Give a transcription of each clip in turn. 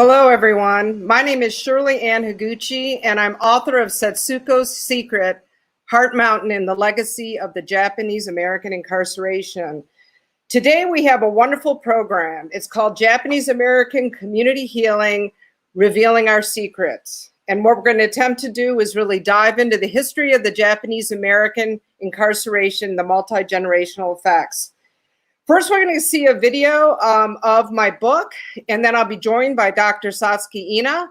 Hello, everyone. My name is Shirley Higuchi, and I'm author of Setsuko's Secret, Heart Mountain and the Legacy of the Japanese American Incarceration. Today, we have a wonderful program. It's called Japanese American Community Healing, Revealing Our Secrets. And what we're going to attempt to do is really dive into the history of the Japanese American incarceration, the multi-generational effects. First, we're going to see a video of my book, and then I'll be joined by Dr. Satsuki Ina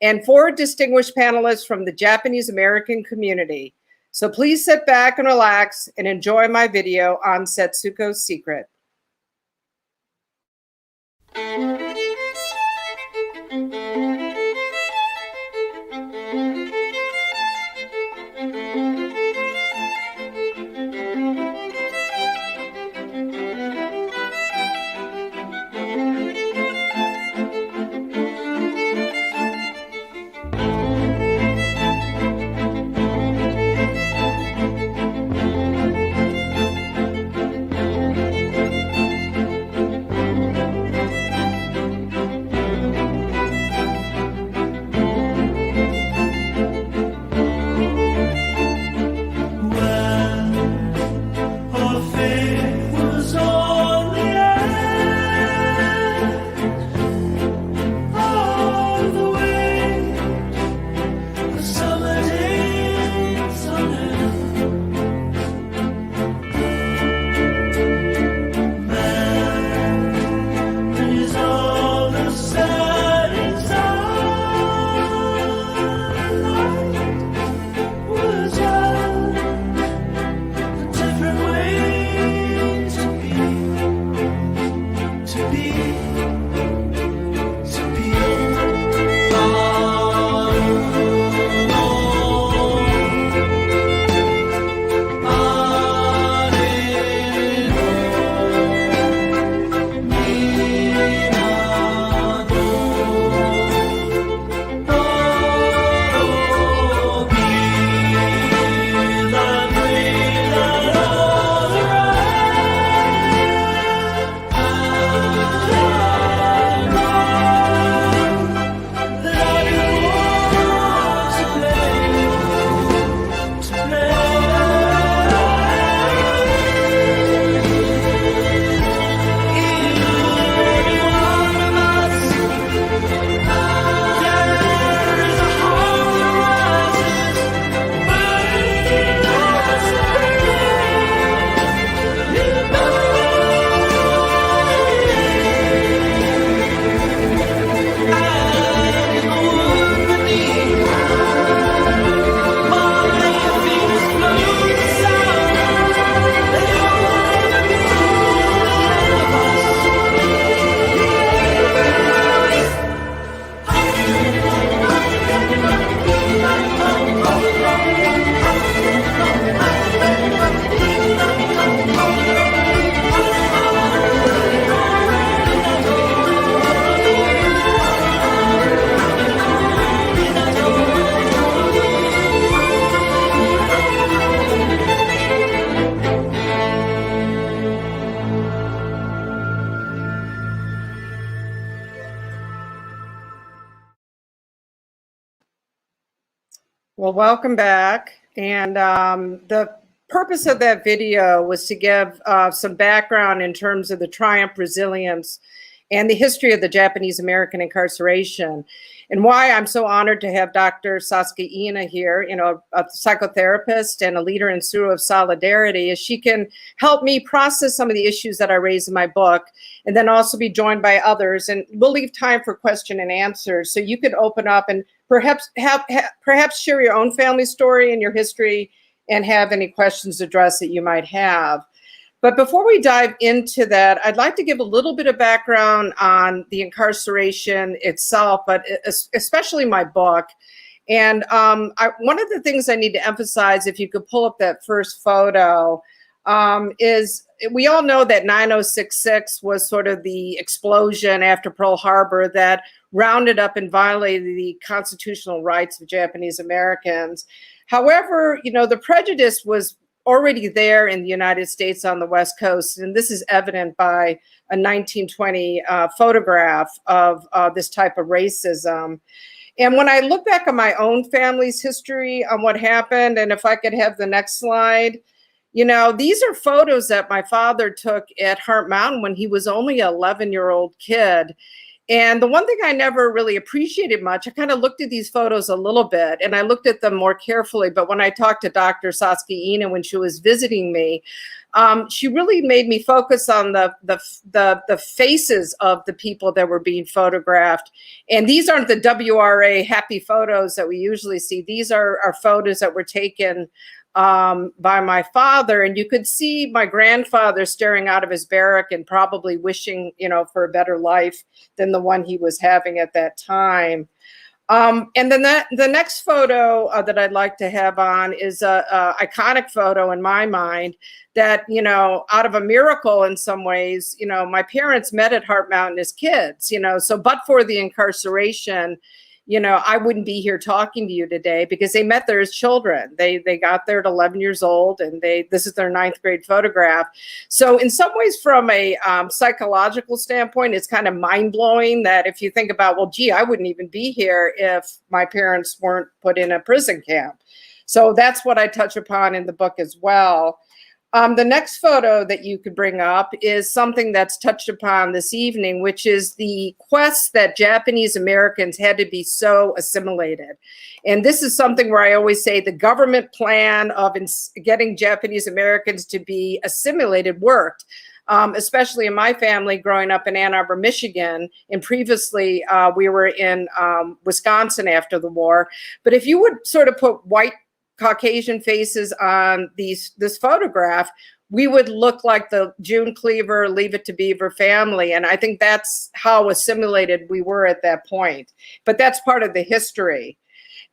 and 4 distinguished panelists from the Japanese American community. So please sit back and relax and enjoy my video on Setsuko's Secret. Well, welcome back. And the purpose of that video was to give some background in terms of the triumph, resilience, and the history of the Japanese American incarceration, and why I'm so honored to have Dr. Satsuki Ina here, a psychotherapist and a leader in Suru of Solidarity, as she can help me process some of the issues that I raise in my book, and then also be joined by others. And we'll leave time for question and answers, so you can open up and perhaps share your own family story and your history and have any questions addressed that you might have. But before we dive into that, I'd like to give a little bit of background on the incarceration itself, but especially my book. And one of the things I need to emphasize, if you could pull up that first photo, is we all know that 9066 was sort of the explosion after Pearl Harbor that rounded up and violated the constitutional rights of Japanese Americans. However, the prejudice was already there in the United States on the West Coast. And this is evident by a 1920 photograph of this type of racism. And when I look back on my own family's history on what happened, and if I could have the next slide, you know, these are photos that my father took at Heart Mountain when he was only an 11-year-old kid. And the one thing I never really appreciated much, I kind of looked at these photos a little bit and I looked at them more carefully. But when I talked to Dr. Satsuki Ina when she was visiting me, she really made me focus on the faces of the people that were being photographed. And these aren't the WRA happy photos that we usually see. These are photos that were taken by my father, and you could see my grandfather staring out of his barrack and probably wishing, you know, for a better life than the one he was having at that time. And then the next photo that I'd like to have on is a iconic photo in my mind that, you know, out of a miracle in some ways, you know, my parents met at Heart Mountain as kids, you know, so but for the incarceration, you know, I wouldn't be here talking to you today because they met there as children. They got there at 11 years old, and this is their 9th grade photograph. So in some ways, from a psychological standpoint, it's kind of mind blowing that if you think about, well, gee, I wouldn't even be here if my parents weren't put in a prison camp. So that's what I touch upon in the book as well. The next photo that you could bring up is something that's touched upon this evening, which is the quest that Japanese Americans had to be so assimilated. And this is something where I always say the government plan of getting Japanese Americans to be assimilated worked. Especially in my family growing up in Ann Arbor, Michigan, and previously we were in Wisconsin after the war. But if you would sort of put white Caucasian faces on this photograph, we would look like the June Cleaver, Leave It to Beaver family. And I think that's how assimilated we were at that point. But that's part of the history.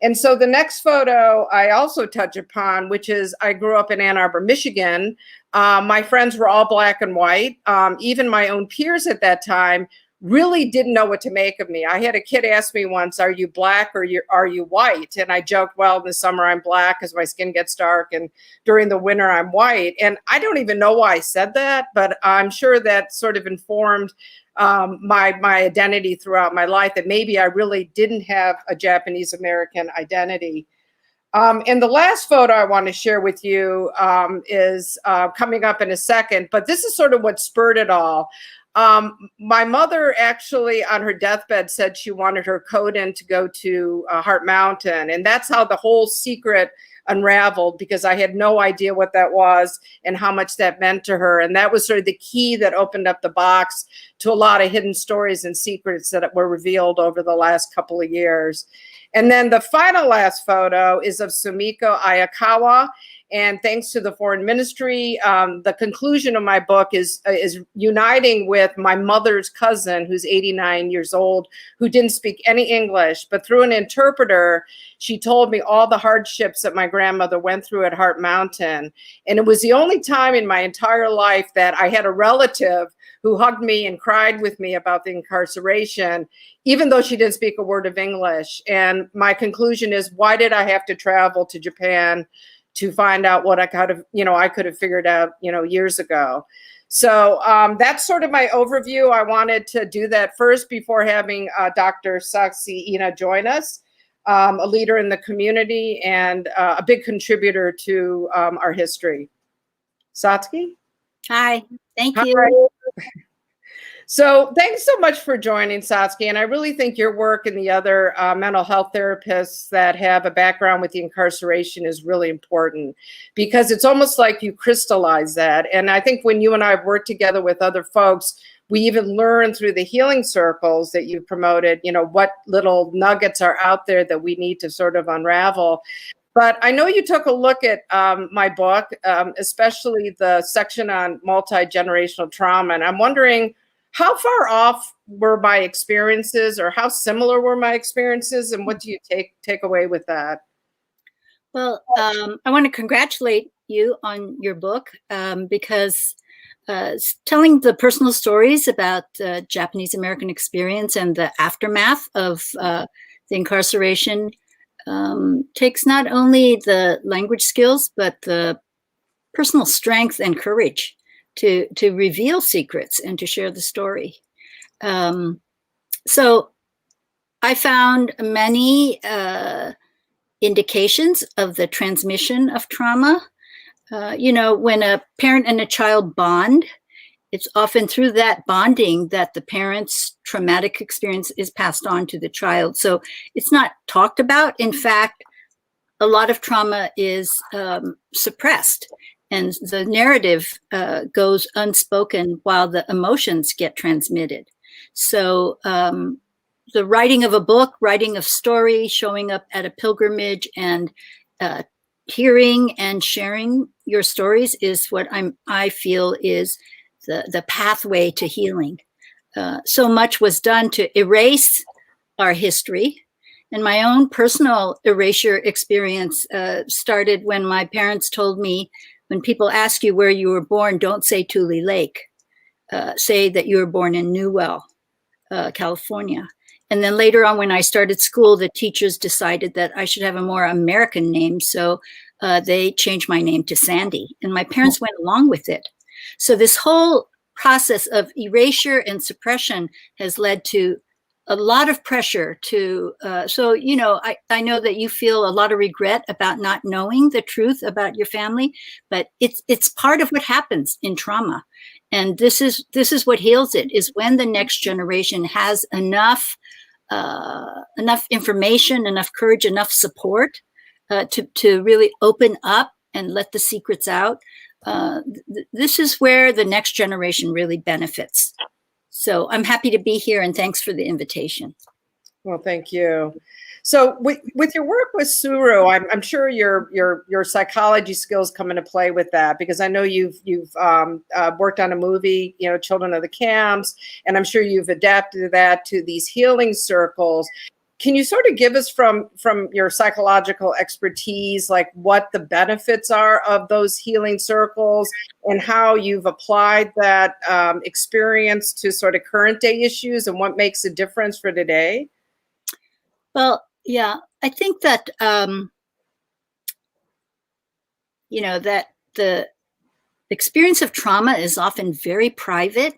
And so the next photo I also touch upon, which is I grew up in Ann Arbor, Michigan. My friends were all black and white. Even my own peers at that time really didn't know what to make of me. I had a kid ask me once, are you black or are you white? And I joked, well, in the summer I'm black because my skin gets dark, and during the winter I'm white. And I don't even know why I said that, but I'm sure that sort of informed my identity throughout my life, that maybe I really didn't have a Japanese American identity. And the last photo I want to share with you is coming up in a second, but this is sort of what spurred it all. My mother actually on her deathbed said she wanted her code-in to go to Heart Mountain. And that's how the whole secret unraveled, because I had no idea what that was and how much that meant to her. And that was sort of the key that opened up the box to a lot of hidden stories and secrets that were revealed over the last couple of years. And then the last photo is of Sumiko Ayakawa. And thanks to the foreign ministry, the conclusion of my book is uniting with my mother's cousin, who's 89 years old, who didn't speak any English. But through an interpreter, she told me all the hardships that my grandmother went through at Heart Mountain. And it was the only time in my entire life that I had a relative who hugged me and cried with me about the incarceration, even though she didn't speak a word of English. And my conclusion is, why did I have to travel to Japan to find out what I could have figured out, years ago? So that's sort of my overview. I wanted to do that first before having Dr. Satsuki Ina join us, a leader in the community and a big contributor to our history. Satsuki? Hi, thank you. Hi. So thanks so much for joining, Satsuki. And I really think your work and the other mental health therapists that have a background with the incarceration is really important, because it's almost like you crystallize that. And I think when you and I have worked together with other folks, we even learn through the healing circles that you've promoted, what little nuggets are out there that we need to sort of unravel. But I know you took a look at my book, especially the section on multi-generational trauma. And I'm wondering, how far off were my experiences, or how similar were my experiences, and what do you take away with that? Well, I want to congratulate you on your book, because telling the personal stories about Japanese American experience and the aftermath of the incarceration takes not only the language skills, but the personal strength and courage to reveal secrets and to share the story. So I found many indications of the transmission of trauma. When a parent and a child bond, it's often through that bonding that the parent's traumatic experience is passed on to the child. So it's not talked about. In fact, a lot of trauma is suppressed, and the narrative goes unspoken while the emotions get transmitted. So the writing of a book, writing of story, showing up at a pilgrimage, and hearing and sharing your stories is what I feel is the pathway to healing. So much was done to erase our history. And my own personal erasure experience started when my parents told me, when people ask you where you were born, don't say Tule Lake. Say that you were born in Newell, California. And then later on, when I started school, the teachers decided that I should have a more American name. So they changed my name to Sandy. And my parents went along with it. So this whole process of erasure and suppression has led to a lot of pressure to, I know that you feel a lot of regret about not knowing the truth about your family, but it's part of what happens in trauma. And this is what heals it, is when the next generation has enough information, enough courage, enough support to really open up and let the secrets out. This is where the next generation really benefits. So I'm happy to be here, and thanks for the invitation. Well, thank you. So with your work with Suru, I'm sure your psychology skills come into play with that, because I know you've worked on a movie, Children of the Camps, and I'm sure you've adapted that to these healing circles. Can you sort of give us from your psychological expertise, like what the benefits are of those healing circles and how you've applied that experience to sort of current day issues and what makes a difference for today? Well, yeah, I think that, that the experience of trauma is often very private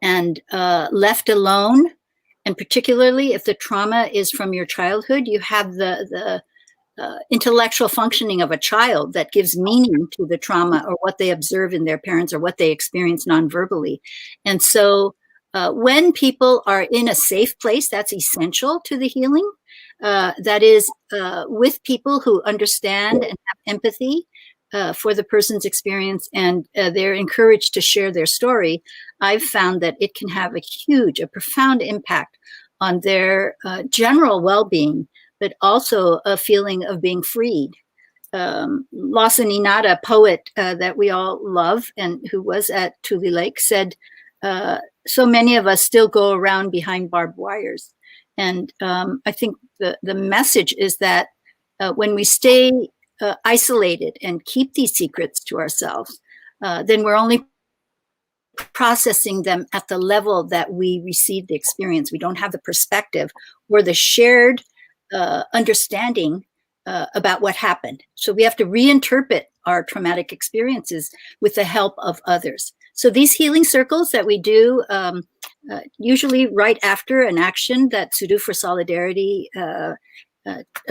and left alone. And particularly if the trauma is from your childhood, you have the intellectual functioning of a child that gives meaning to the trauma or what they observe in their parents or what they experience non-verbally. And so when people are in a safe place, that's essential to the healing. That is with people who understand and have empathy for the person's experience, and they're encouraged to share their story. I've found that it can have a profound impact on their general well-being, but also a feeling of being freed. Lawson Inada, a poet that we all love and who was at Tule Lake, said, so many of us still go around behind barbed wires. And I think the message is that when we stay isolated and keep these secrets to ourselves, then we're only processing them at the level that we receive the experience. We don't have the perspective or the shared understanding about what happened. So we have to reinterpret our traumatic experiences with the help of others. So these healing circles that we do, usually right after an action that Sudo for Solidarity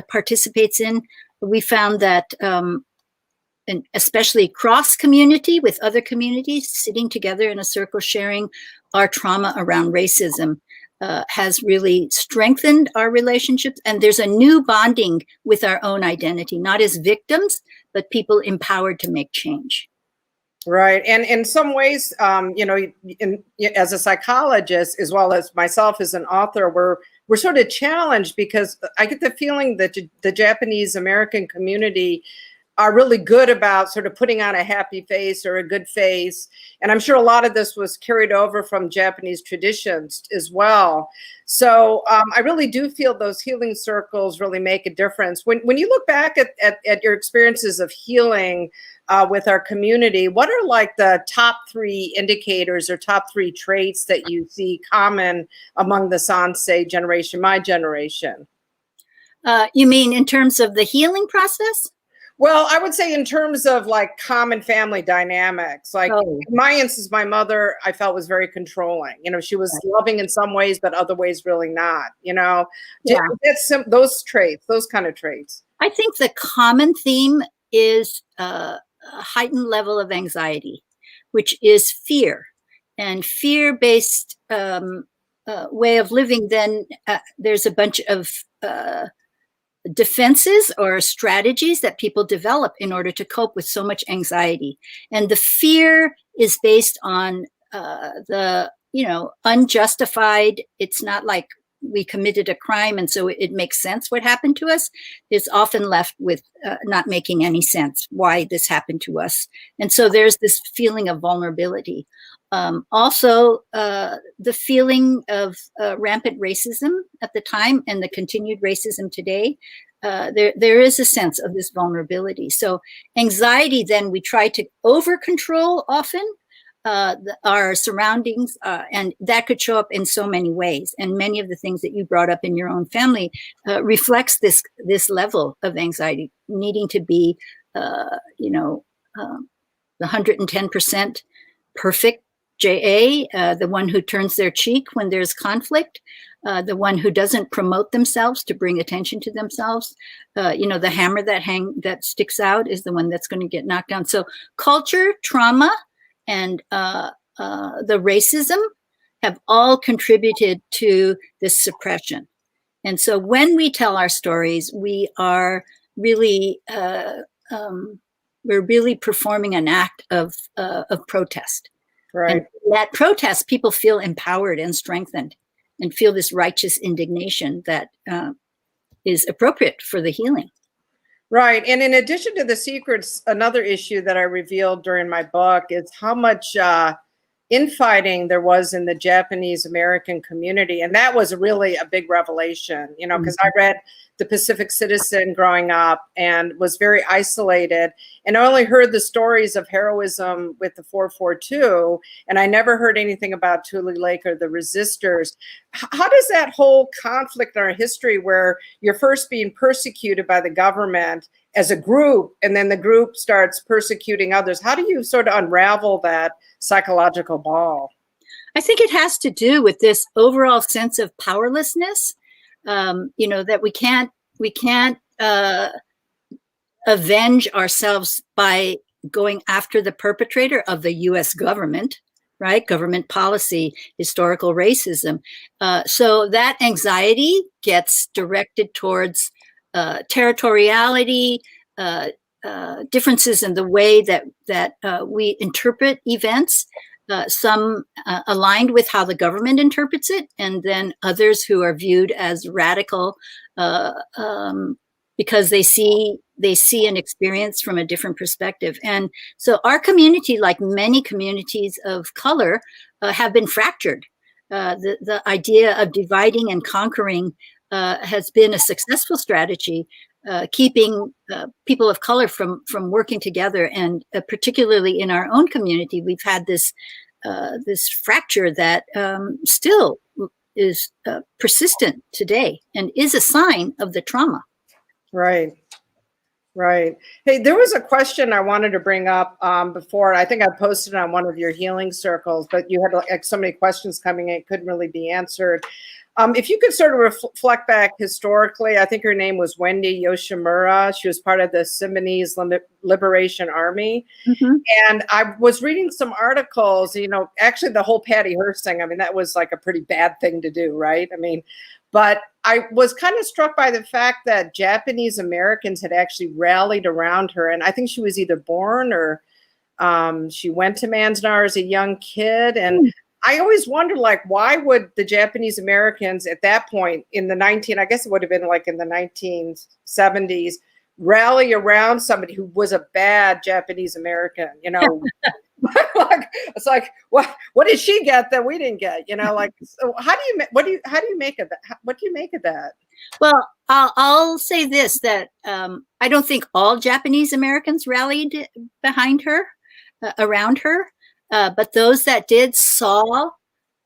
participates in, we found that, and especially cross community with other communities, sitting together in a circle, sharing our trauma around racism has really strengthened our relationships. And there's a new bonding with our own identity, not as victims, but people empowered to make change. Right. And in some ways, as a psychologist, as well as myself as an author, we're sort of challenged, because I get the feeling that the Japanese American community are really good about sort of putting on a happy face or a good face. And I'm sure a lot of this was carried over from Japanese traditions as well. So I really do feel those healing circles really make a difference. When you look back at your experiences of healing with our community, what are like the top 3 indicators or top 3 traits that you see common among the Sansei generation, my generation? You mean in terms of the healing process? Well, I would say in terms of like common family dynamics, like in my instance, my mother, I felt was very controlling. You know, she was loving in some ways, but other ways really not, you know. Yeah. Those traits, those kind of traits. I think the common theme is a heightened level of anxiety, which is fear. And fear-based way of living, then there's a bunch of defenses or strategies that people develop in order to cope with so much anxiety. And the fear is based on the, you know, unjustified. It's not like we committed a crime and so it makes sense what happened to us. It's often left with not making any sense why this happened to us. And so there's this feeling of vulnerability. Also, the feeling of rampant racism at the time and the continued racism today, there is a sense of this vulnerability. So anxiety, then we try to over control often our surroundings, and that could show up in so many ways. And many of the things that you brought up in your own family reflects this level of anxiety, needing to be, you know, 110% perfect. JA, the one who turns their cheek when there's conflict, the one who doesn't promote themselves to bring attention to themselves. You know, the hammer that sticks out is the one that's going to get knocked down. So culture, trauma, and the racism have all contributed to this suppression. And so when we tell our stories, we are really, we're really performing an act of protest. Right. And that protest, people feel empowered and strengthened and feel this righteous indignation that is appropriate for the healing. Right. And in addition to the secrets, another issue that I revealed during my book is how much infighting there was in the Japanese American community. And that was really a big revelation, you know, because I read The Pacific Citizen growing up and was very isolated. And I only heard the stories of heroism with the 442. And I never heard anything about Tule Lake or the resistors. How does that whole conflict in our history where you're first being persecuted by the government as a group, and then the group starts persecuting others, how do you sort of unravel that psychological ball? I think it has to do with this overall sense of powerlessness. You know, that we can't avenge ourselves by going after the perpetrator of the U.S. government, right? Government policy, historical racism. So that anxiety gets directed towards territoriality, differences in the way that we interpret events. Some aligned with how the government interprets it, and then others who are viewed as radical because they see an experience from a different perspective. And so our community, like many communities of color, have been fractured. The idea of dividing and conquering has been a successful strategy, keeping people of color from working together. And particularly in our own community, we've had this fracture that still is persistent today and is a sign of the trauma. Right. Right. Hey, there was a question I wanted to bring up before. I think I posted it on one of your healing circles, but you had like so many questions coming in, it couldn't really be answered. If you could sort of reflect back historically, I think her name was Wendy Yoshimura. She was part of the Symbionese Liberation Army. Mm-hmm. And I was reading some articles, you know, actually the whole Patty Hearst thing. I mean, that was like a pretty bad thing to do, right? I mean, but I was kind of struck by the fact that Japanese Americans had actually rallied around her. And I think she was either born or she went to Manzanar as a young kid. And I always wondered, like, why would the Japanese Americans at that point in the I guess it would have been like in the 1970s, rally around somebody who was a bad Japanese American, you know? Like, it's like, what did she get that we didn't get? You know, like, so how do you make of that? What do you make of that? Well, I'll say this, that I don't think all Japanese Americans rallied behind her, around her. But those that did saw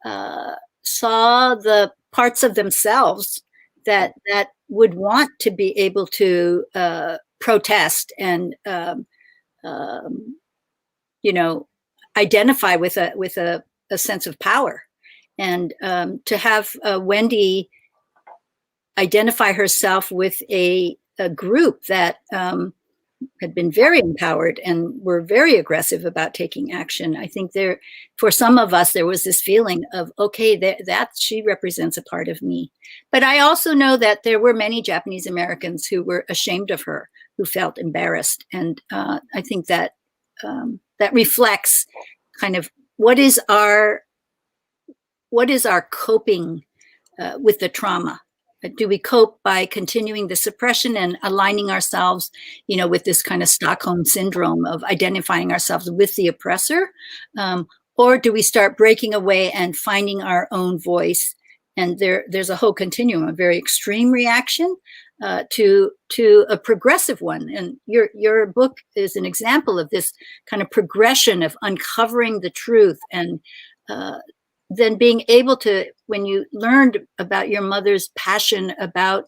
the parts of themselves that would want to be able to protest and identify with a sense of power, and to have Wendy identify herself with a group that had been very empowered and were very aggressive about taking action. I think for some of us, there was this feeling of, okay, that she represents a part of me. But I also know that there were many Japanese Americans who were ashamed of her, who felt embarrassed. And I think that that reflects kind of what is our coping with the trauma. Do we cope by continuing the suppression and aligning ourselves, with this kind of Stockholm syndrome of identifying ourselves with the oppressor? Or do we start breaking away and finding our own voice? And there's a whole continuum, a very extreme reaction to a progressive one. And your book is an example of this kind of progression of uncovering the truth, and then being able to, when you learned about your mother's passion about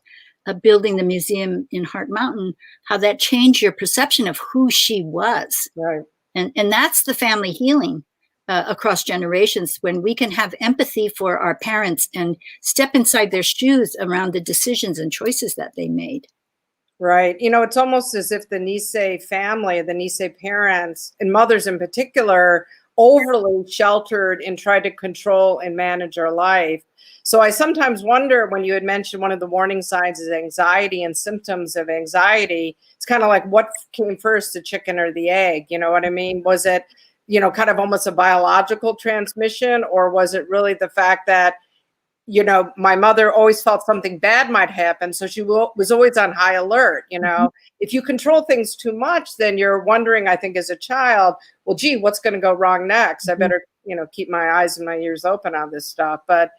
building the museum in Heart Mountain, how that changed your perception of who she was. Right. And that's the family healing across generations, when we can have empathy for our parents and step inside their shoes around the decisions and choices that they made. Right. It's almost as if the Nisei family, the Nisei parents, and mothers in particular, overly sheltered and tried to control and manage our life. So I sometimes wonder, when you had mentioned one of the warning signs is anxiety and symptoms of anxiety, it's kind of like, what came first, the chicken or the egg? You know what I mean? Was it, kind of almost a biological transmission, or was it really the fact that, my mother always felt something bad might happen, so she was always on high alert. Mm-hmm. If you control things too much, then you're wondering, I think, as a child, well, gee, what's going to go wrong next? I better, keep my eyes and my ears open on this stuff. But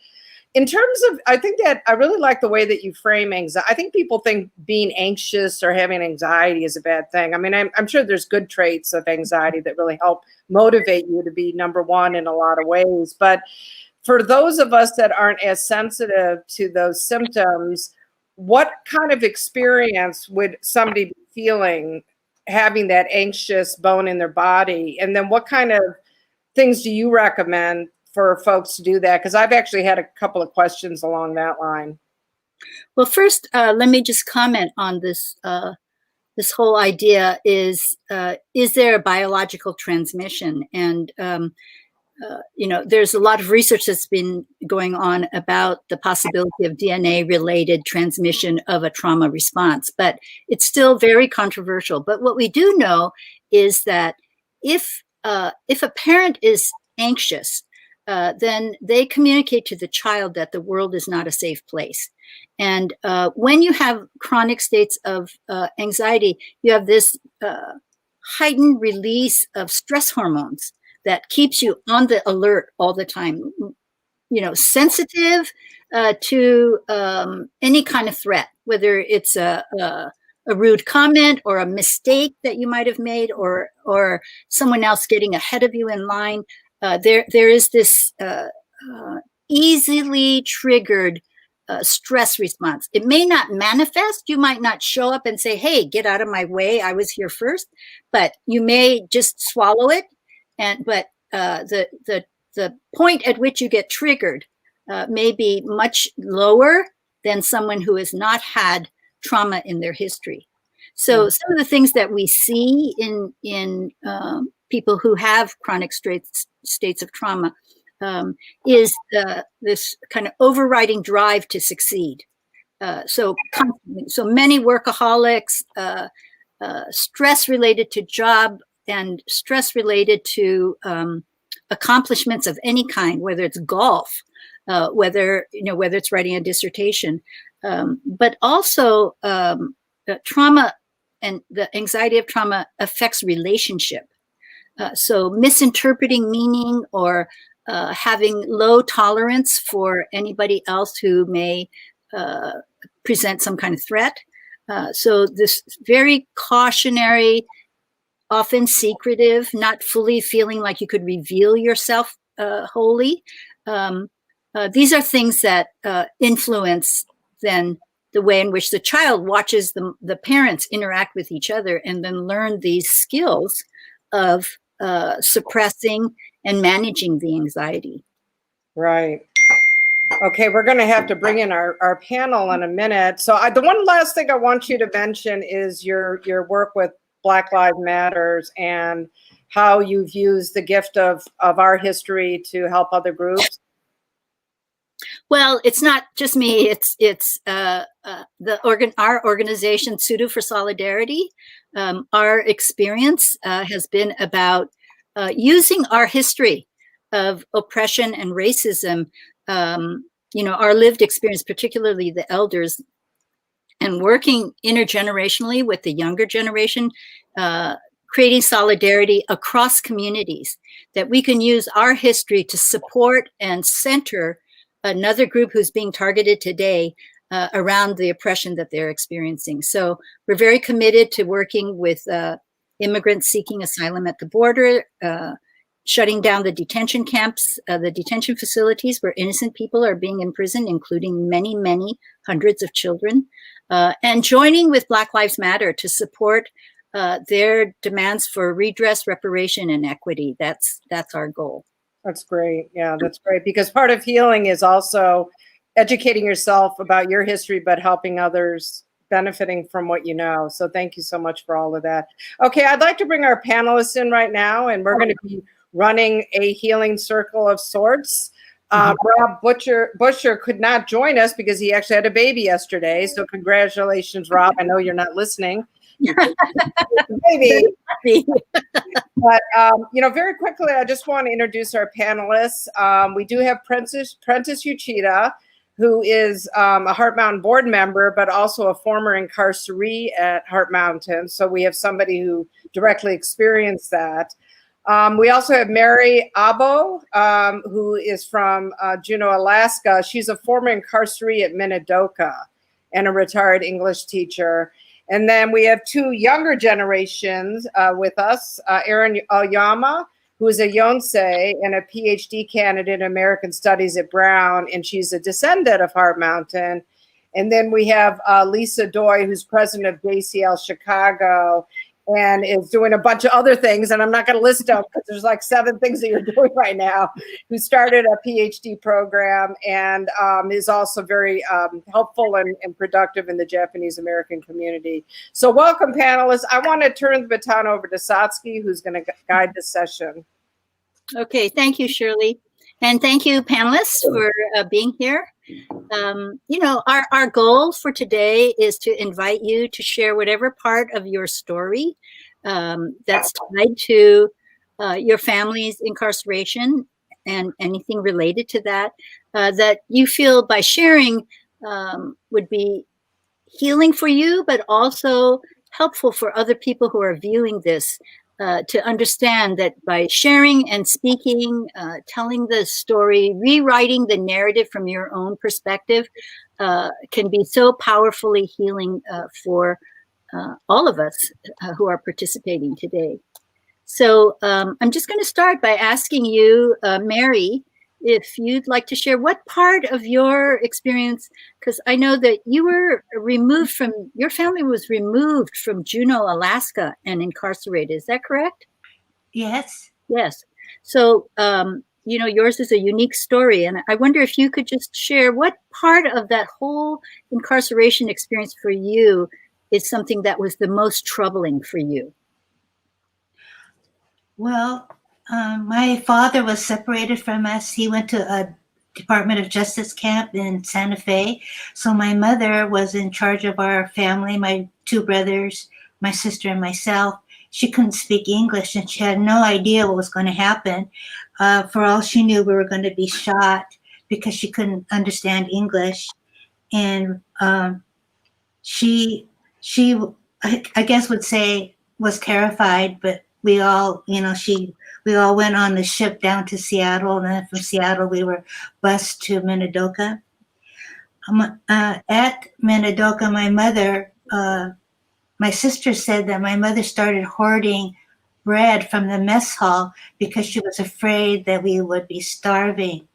in terms of, I think that I really like the way that you frame anxiety. I think people think being anxious or having anxiety is a bad thing. I mean, I'm sure there's good traits of anxiety that really help motivate you to be number one in a lot of ways. But for those of us that aren't as sensitive to those symptoms, what kind of experience would somebody be feeling having that anxious bone in their body? And then what kind of things do you recommend for folks to do that? Because I've actually had a couple of questions along that line. Well, first, let me just comment on this. This whole idea is there a biological transmission? And there's a lot of research that's been going on about the possibility of DNA-related transmission of a trauma response, but it's still very controversial. But what we do know is that if a parent is anxious, then they communicate to the child that the world is not a safe place. And when you have chronic states of anxiety, you have this heightened release of stress hormones that keeps you on the alert all the time, sensitive to any kind of threat, whether it's a rude comment or a mistake that you might have made, or someone else getting ahead of you in line. There is this easily triggered stress response. It may not manifest. You might not show up and say, hey, get out of my way, I was here first, but you may just swallow it. But the point at which you get triggered may be much lower than someone who has not had trauma in their history. So some of the things that we see in people who have chronic states of trauma is this kind of overriding drive to succeed. So many workaholics, stress related to job and stress related to accomplishments of any kind, whether it's golf, whether it's writing a dissertation, but also trauma and the anxiety of trauma affects relationship. So misinterpreting meaning or having low tolerance for anybody else who may present some kind of threat. So this very cautionary, often secretive, not fully feeling like you could reveal yourself wholly. These are things that influence then the way in which the child watches the parents interact with each other and then learn these skills of suppressing and managing the anxiety. Right. Okay, we're going to have to bring in our panel in a minute. So the one last thing I want you to mention is your work with Black Lives Matters and how you've used the gift of our history to help other groups. Well, it's not just me. It's our organization, Sudo for Solidarity. Our experience has been about using our history of oppression and racism, our lived experience, particularly the elders, and working intergenerationally with the younger generation, creating solidarity across communities, that we can use our history to support and center another group who's being targeted today around the oppression that they're experiencing. So we're very committed to working with immigrants seeking asylum at the border, shutting down the detention camps, the detention facilities where innocent people are being imprisoned, including many, many hundreds of children, and joining with Black Lives Matter to support their demands for redress, reparation, and equity. That's our goal. That's great. Yeah, that's great. Because part of healing is also educating yourself about your history, but helping others benefiting from what you know. So thank you so much for all of that. Okay, I'd like to bring our panelists in right now, and we're going to be running a healing circle of sorts. Rob Busher could not join us because he actually had a baby yesterday. So congratulations, Rob. I know you're not listening. Baby. But, very quickly, I just want to introduce our panelists. We do have Prentice Uchida, who is a Heart Mountain board member, but also a former incarceree at Heart Mountain. So we have somebody who directly experienced that. We also have Mary Abo, who is from Juneau, Alaska. She's a former incarceree at Minidoka and a retired English teacher. And then we have two younger generations with us, Erin Oyama, who is a Yonsei and a PhD candidate in American Studies at Brown, and she's a descendant of Heart Mountain. And then we have Lisa Doy, who's president of JCL Chicago, and is doing a bunch of other things, and I'm not going to list them because there's like 7 things that you're doing right now, who started a PhD program and is also very helpful and productive in the Japanese American community. So welcome, panelists. I want to turn the baton over to Satsuki, who's going to guide this session. Okay, thank you, Shirley. And thank you, panelists, for being here. Our goal for today is to invite you to share whatever part of your story that's tied to your family's incarceration and anything related to that, that you feel by sharing would be healing for you, but also helpful for other people who are viewing this. To understand that by sharing and speaking, telling the story, rewriting the narrative from your own perspective can be so powerfully healing for all of us who are participating today. So I'm just going to start by asking you, Mary, if you'd like to share what part of your experience, because I know that you were removed from, your family was removed from Juneau, Alaska and incarcerated. Is that correct? Yes. Yes. So, yours is a unique story. And I wonder if you could just share what part of that whole incarceration experience for you is something that was the most troubling for you. Well, my father was separated from us. He went to a Department of Justice camp in Santa Fe. So my mother was in charge of our family, my 2 brothers, my sister, and myself. She couldn't speak English, and she had no idea what was going to happen. For all she knew, we were going to be shot because she couldn't understand English. And she I guess would say was terrified, but we all, we all went on the ship down to Seattle, and then from Seattle we were bused to Minidoka. At Minidoka, my sister said that my mother started hoarding bread from the mess hall because she was afraid that we would be starving.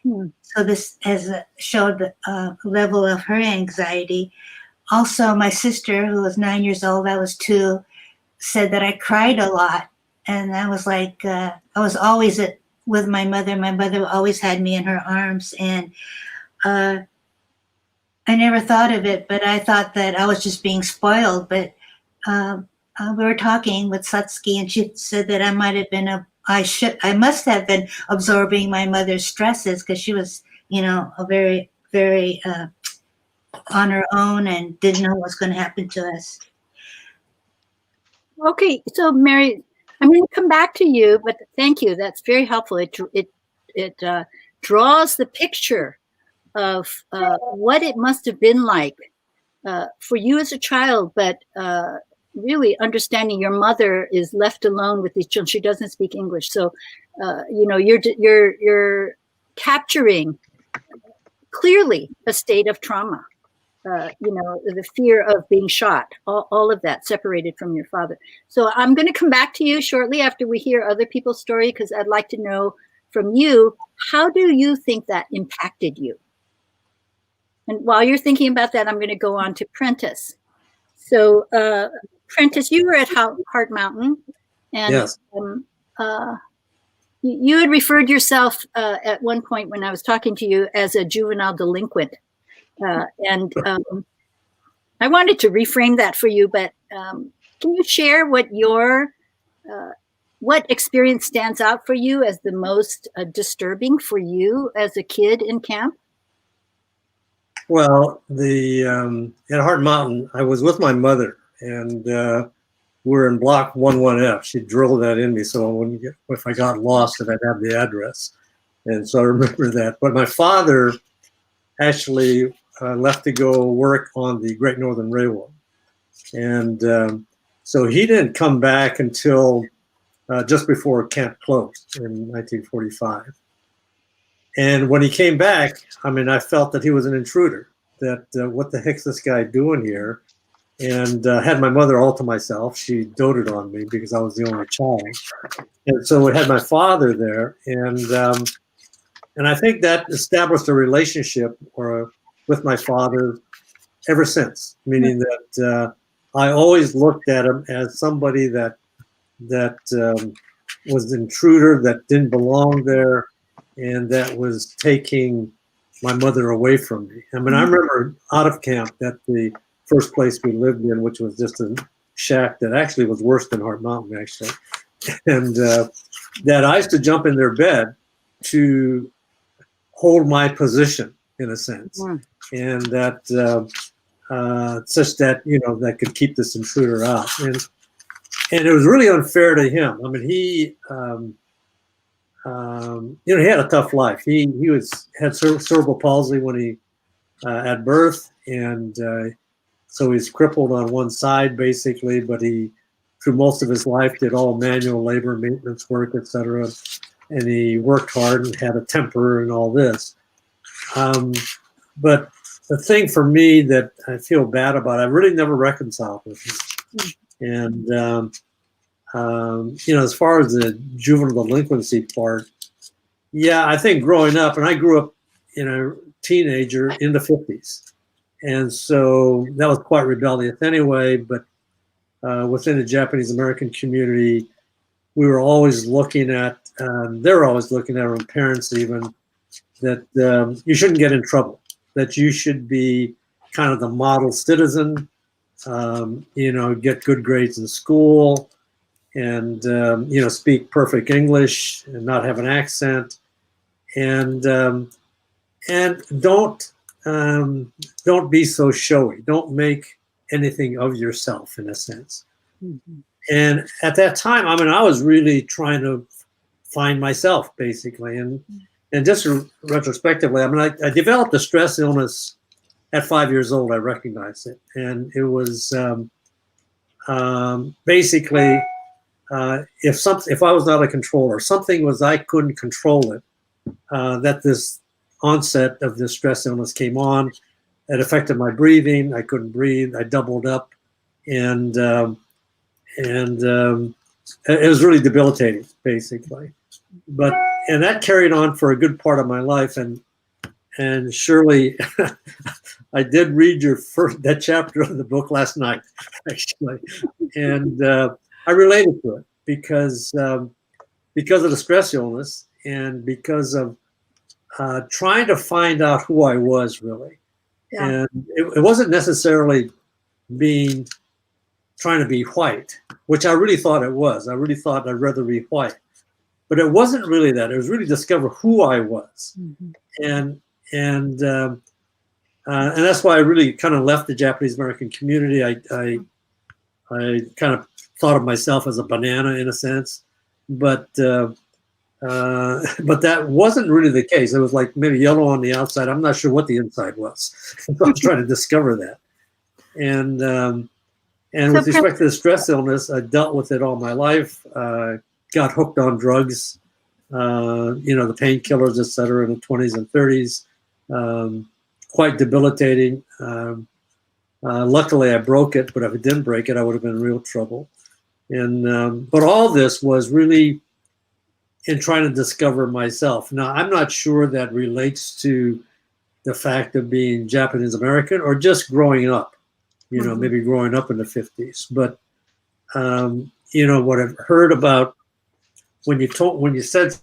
So this has showed the level of her anxiety. Also, my sister, who was 9 years old, I was 2, said that I cried a lot. And I was like, I was always with my mother. My mother always had me in her arms. And I never thought of it, but I thought that I was just being spoiled. But we were talking with Satsuki, and she said that I might have been I must have been absorbing my mother's stresses, because she was, a very, very on her own and didn't know what was going to happen to us. Okay, so Mary, I'm going to come back to you, but thank you. That's very helpful. It draws the picture of what it must have been like for you as a child, but really understanding your mother is left alone with these children. She doesn't speak English, so you're capturing clearly a state of trauma. The fear of being shot, all of that separated from your father. So I'm going to come back to you shortly after we hear other people's story, because I'd like to know from you, how do you think that impacted you? And while you're thinking about that, I'm going to go on to Prentice. So Prentice, you were at Heart Mountain, and yes. You had referred yourself at one point when I was talking to you as a juvenile delinquent. And I wanted to reframe that for you, but can you share what experience stands out for you as the most disturbing for you as a kid in camp? Well, at Heart Mountain, I was with my mother, and we're in block 11F. She drilled that in me, so if I got lost, that I'd have the address. And so I remember that. But my father actually left to go work on the Great Northern Railroad. And so he didn't come back until just before camp closed in 1945. And when he came back, I felt that he was an intruder, that what the heck's this guy doing here? And had my mother all to myself. She doted on me because I was the only child. And so we had my father there. And I think that established a relationship with my father ever since, meaning that I always looked at him as somebody that was an intruder, that didn't belong there, and that was taking my mother away from me. I remember out of camp that the first place we lived in, which was just a shack that actually was worse than Heart Mountain, actually, and that I used to jump in their bed to hold my position, in a sense, and that such that that could keep this intruder out, and it was really unfair to him. He he had a tough life. He had cerebral palsy when he at birth, and so he's crippled on one side basically. But he, through most of his life, did all manual labor, maintenance work, etc. And he worked hard and had a temper and all this. But the thing for me that I feel bad about, I really never reconciled with him. And as far as the juvenile delinquency part, yeah, I think growing up, and I grew up teenager in the 50s. And so that was quite rebellious anyway, but within the Japanese American community, we were always looking at, they were always looking at our parents even, that you shouldn't get in trouble, that you should be kind of the model citizen, get good grades in school, and speak perfect English and not have an accent, and don't be so showy. Don't make anything of yourself, in a sense. Mm-hmm. And at that time, I was really trying to find myself, basically, and just retrospectively, I developed a stress illness at 5 years old. I recognized it, and it was basically. If I was not a controller, something was I couldn't control it, that this onset of this stress illness came on. It affected my breathing. I couldn't breathe. I doubled up, and it was really debilitating, basically. and that carried on for a good part of my life. And Shirley, I did read that chapter of the book last night, actually, and I related to it because of the stress illness and because of trying to find out who I was really. Yeah. And it wasn't necessarily trying to be white, which I really thought it was. I really thought I'd rather be white, but it wasn't really that. It was really discover who I was, and that's why I really kind of left the Japanese American community. I kind of thought of myself as a banana in a sense, but that wasn't really the case. It was like maybe yellow on the outside. I'm not sure what the inside was. I was trying to discover that. And with respect to the stress illness, I dealt with it all my life. Got hooked on drugs, the painkillers, et cetera, in the 20s and 30s. Quite debilitating. Luckily, I broke it, but if I didn't break it, I would have been in real trouble. And but all this was really in trying to discover myself. Now, I'm not sure that relates to the fact of being Japanese American or just growing up, maybe growing up in the 50s. But, what I've heard about when you said,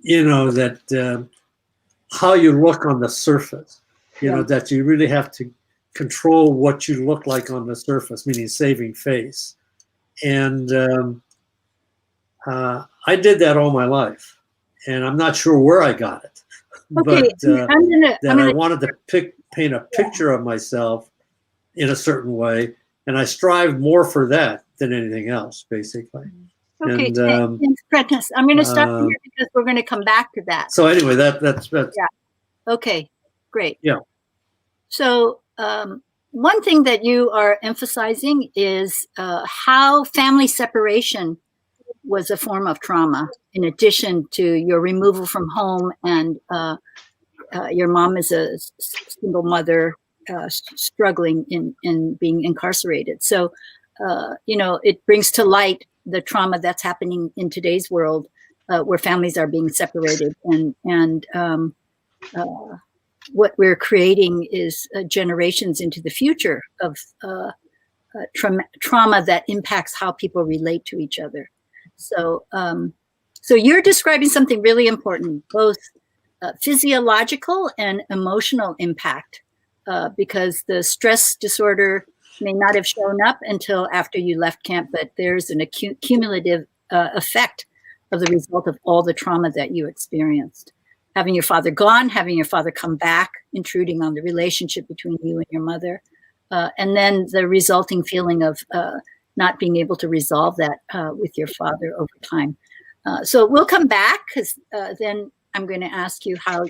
that how you look on the surface, that you really have to control what you look like on the surface, meaning saving face. And I did that all my life, and I'm not sure where I got it. Okay, but I wanted to paint a picture of myself in a certain way, and I strived more for that than anything else, basically. Okay, and, thanks, Prentice. I'm going to stop here because we're going to come back to that. So anyway, that's yeah. Okay, great. Yeah. So one thing that you are emphasizing is how family separation was a form of trauma, in addition to your removal from home and your mom is a single mother struggling in being incarcerated. So, it brings to light the trauma that's happening in today's world, where families are being separated, and what we're creating is generations into the future of trauma that impacts how people relate to each other. So, so you're describing something really important, both physiological and emotional impact, because the stress disorder may not have shown up until after you left camp, but there's an acute cumulative effect of the result of all the trauma that you experienced. Having your father gone, having your father come back, intruding on the relationship between you and your mother, and then the resulting feeling of not being able to resolve that with your father over time. So we'll come back, because then I'm going to ask you how,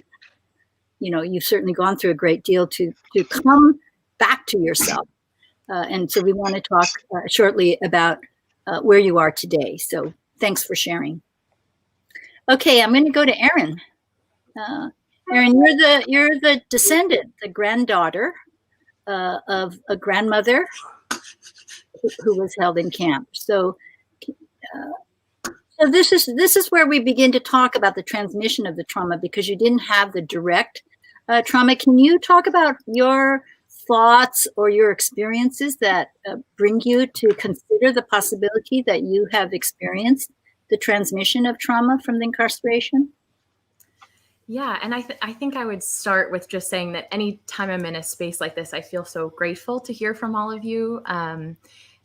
you've certainly gone through a great deal to come back to yourself. And so we want to talk shortly about where you are today. So thanks for sharing. Okay, I'm going to go to Erin. Erin, you're the descendant, the granddaughter of a grandmother who was held in camp. So this is where we begin to talk about the transmission of the trauma, because you didn't have the direct trauma. Can you talk about your thoughts or your experiences that bring you to consider the possibility that you have experienced the transmission of trauma from the incarceration? Yeah, and I think I would start with just saying that anytime I'm in a space like this, I feel so grateful to hear from all of you,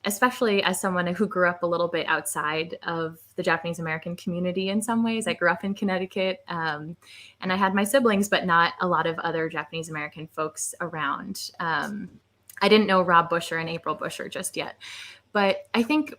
especially as someone who grew up a little bit outside of the Japanese American community in some ways. I grew up in Connecticut, and I had my siblings, but not a lot of other Japanese American folks around. I didn't know Rob Busher and April Busher just yet, but I think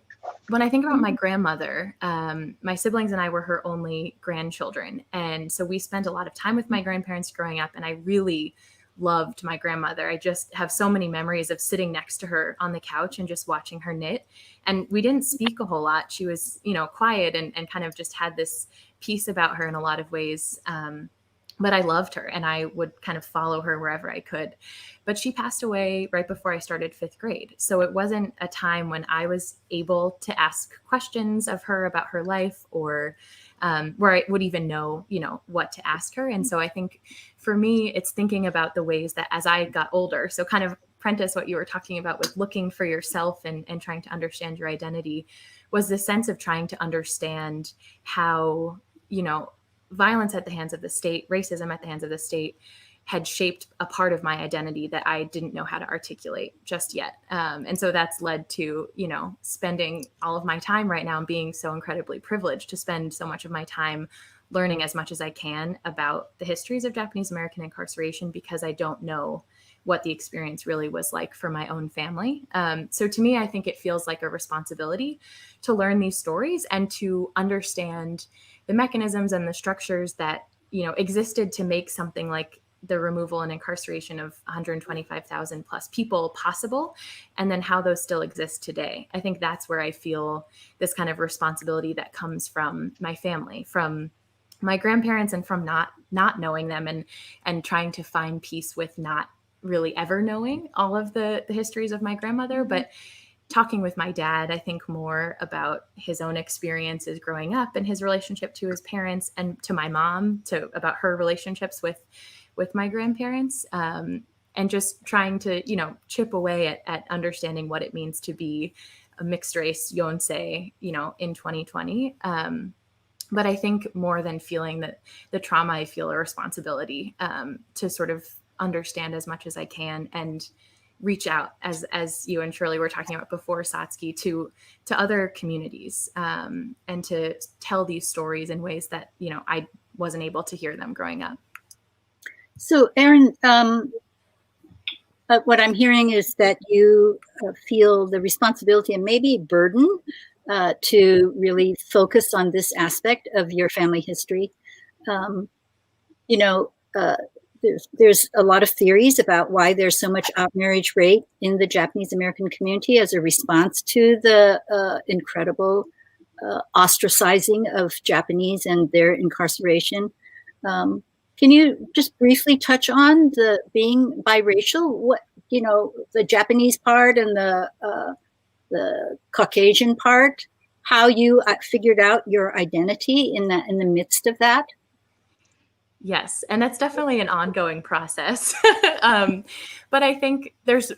when I think about my grandmother, my siblings and I were her only grandchildren. And so we spent a lot of time with my grandparents growing up, and I really loved my grandmother. I just have so many memories of sitting next to her on the couch and just watching her knit. And we didn't speak a whole lot. She was, quiet and kind of just had this peace about her in a lot of ways. but I loved her and I would kind of follow her wherever I could. But she passed away right before I started 5th grade. So it wasn't a time when I was able to ask questions of her about her life, or where I would even know, what to ask her. And so I think for me, it's thinking about the ways that as I got older, so kind of Prentice, what you were talking about with looking for yourself and trying to understand your identity, was the sense of trying to understand how, violence at the hands of the state, racism at the hands of the state, had shaped a part of my identity that I didn't know how to articulate just yet. And so that's led to, spending all of my time right now and being so incredibly privileged to spend so much of my time learning as much as I can about the histories of Japanese American incarceration, because I don't know what the experience really was like for my own family. So to me, I think it feels like a responsibility to learn these stories and to understand the mechanisms and the structures that, existed to make something like the removal and incarceration of 125,000 plus people possible, and then how those still exist today. I think that's where I feel this kind of responsibility that comes from my family, from my grandparents, and from not knowing them, and trying to find peace with not really ever knowing all of the histories of my grandmother, but talking with my dad, I think more about his own experiences growing up and his relationship to his parents, and to my mom, about her relationships with my grandparents, and just trying to, chip away at understanding what it means to be a mixed race Yonsei, in 2020. But I think more than feeling that the trauma, I feel a responsibility to sort of understand as much as I can and reach out, as you and Shirley were talking about before, Satsuki, to other communities, and to tell these stories in ways that, I wasn't able to hear them growing up. So, Erin, what I'm hearing is that you feel the responsibility and maybe burden to really focus on this aspect of your family history. There's a lot of theories about why there's so much out-marriage rate in the Japanese American community as a response to the incredible ostracizing of Japanese and their incarceration. Can you just briefly touch on the being biracial? What, the Japanese part and the Caucasian part, how you figured out your identity in the midst of that? Yes, and that's definitely an ongoing process. But I think there's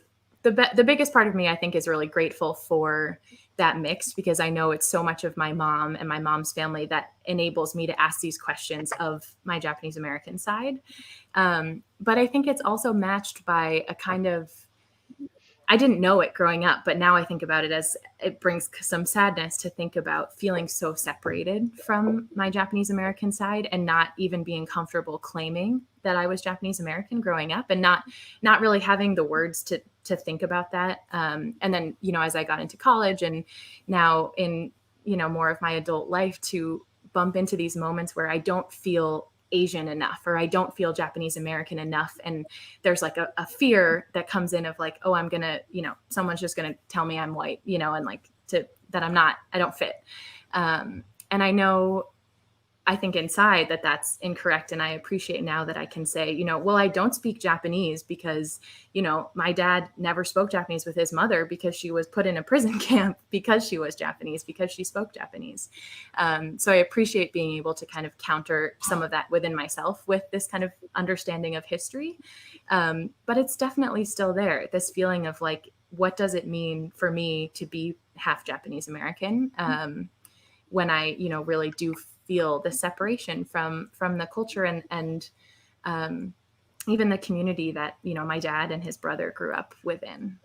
the biggest part of me, I think, is really grateful for that mix, because I know it's so much of my mom and my mom's family that enables me to ask these questions of my Japanese American side. But I think it's also matched by a kind of, I didn't know it growing up, but now I think about it as it brings some sadness to think about feeling so separated from my Japanese American side and not even being comfortable claiming that I was Japanese American growing up, and not really having the words to think about that. And then, as I got into college and now in, more of my adult life, to bump into these moments where I don't feel Asian enough, or I don't feel Japanese American enough. And there's like a fear that comes in of like, oh, I'm going to, someone's just going to tell me I'm white, and like that I don't fit. And I think inside that that's incorrect. And I appreciate now that I can say, well, I don't speak Japanese because, my dad never spoke Japanese with his mother because she was put in a prison camp because she was Japanese, because she spoke Japanese. So I appreciate being able to kind of counter some of that within myself with this kind of understanding of history. But it's definitely still there, this feeling of like, what does it mean for me to be half Japanese American, when I, really do feel the separation from the culture and even the community that, my dad and his brother grew up within.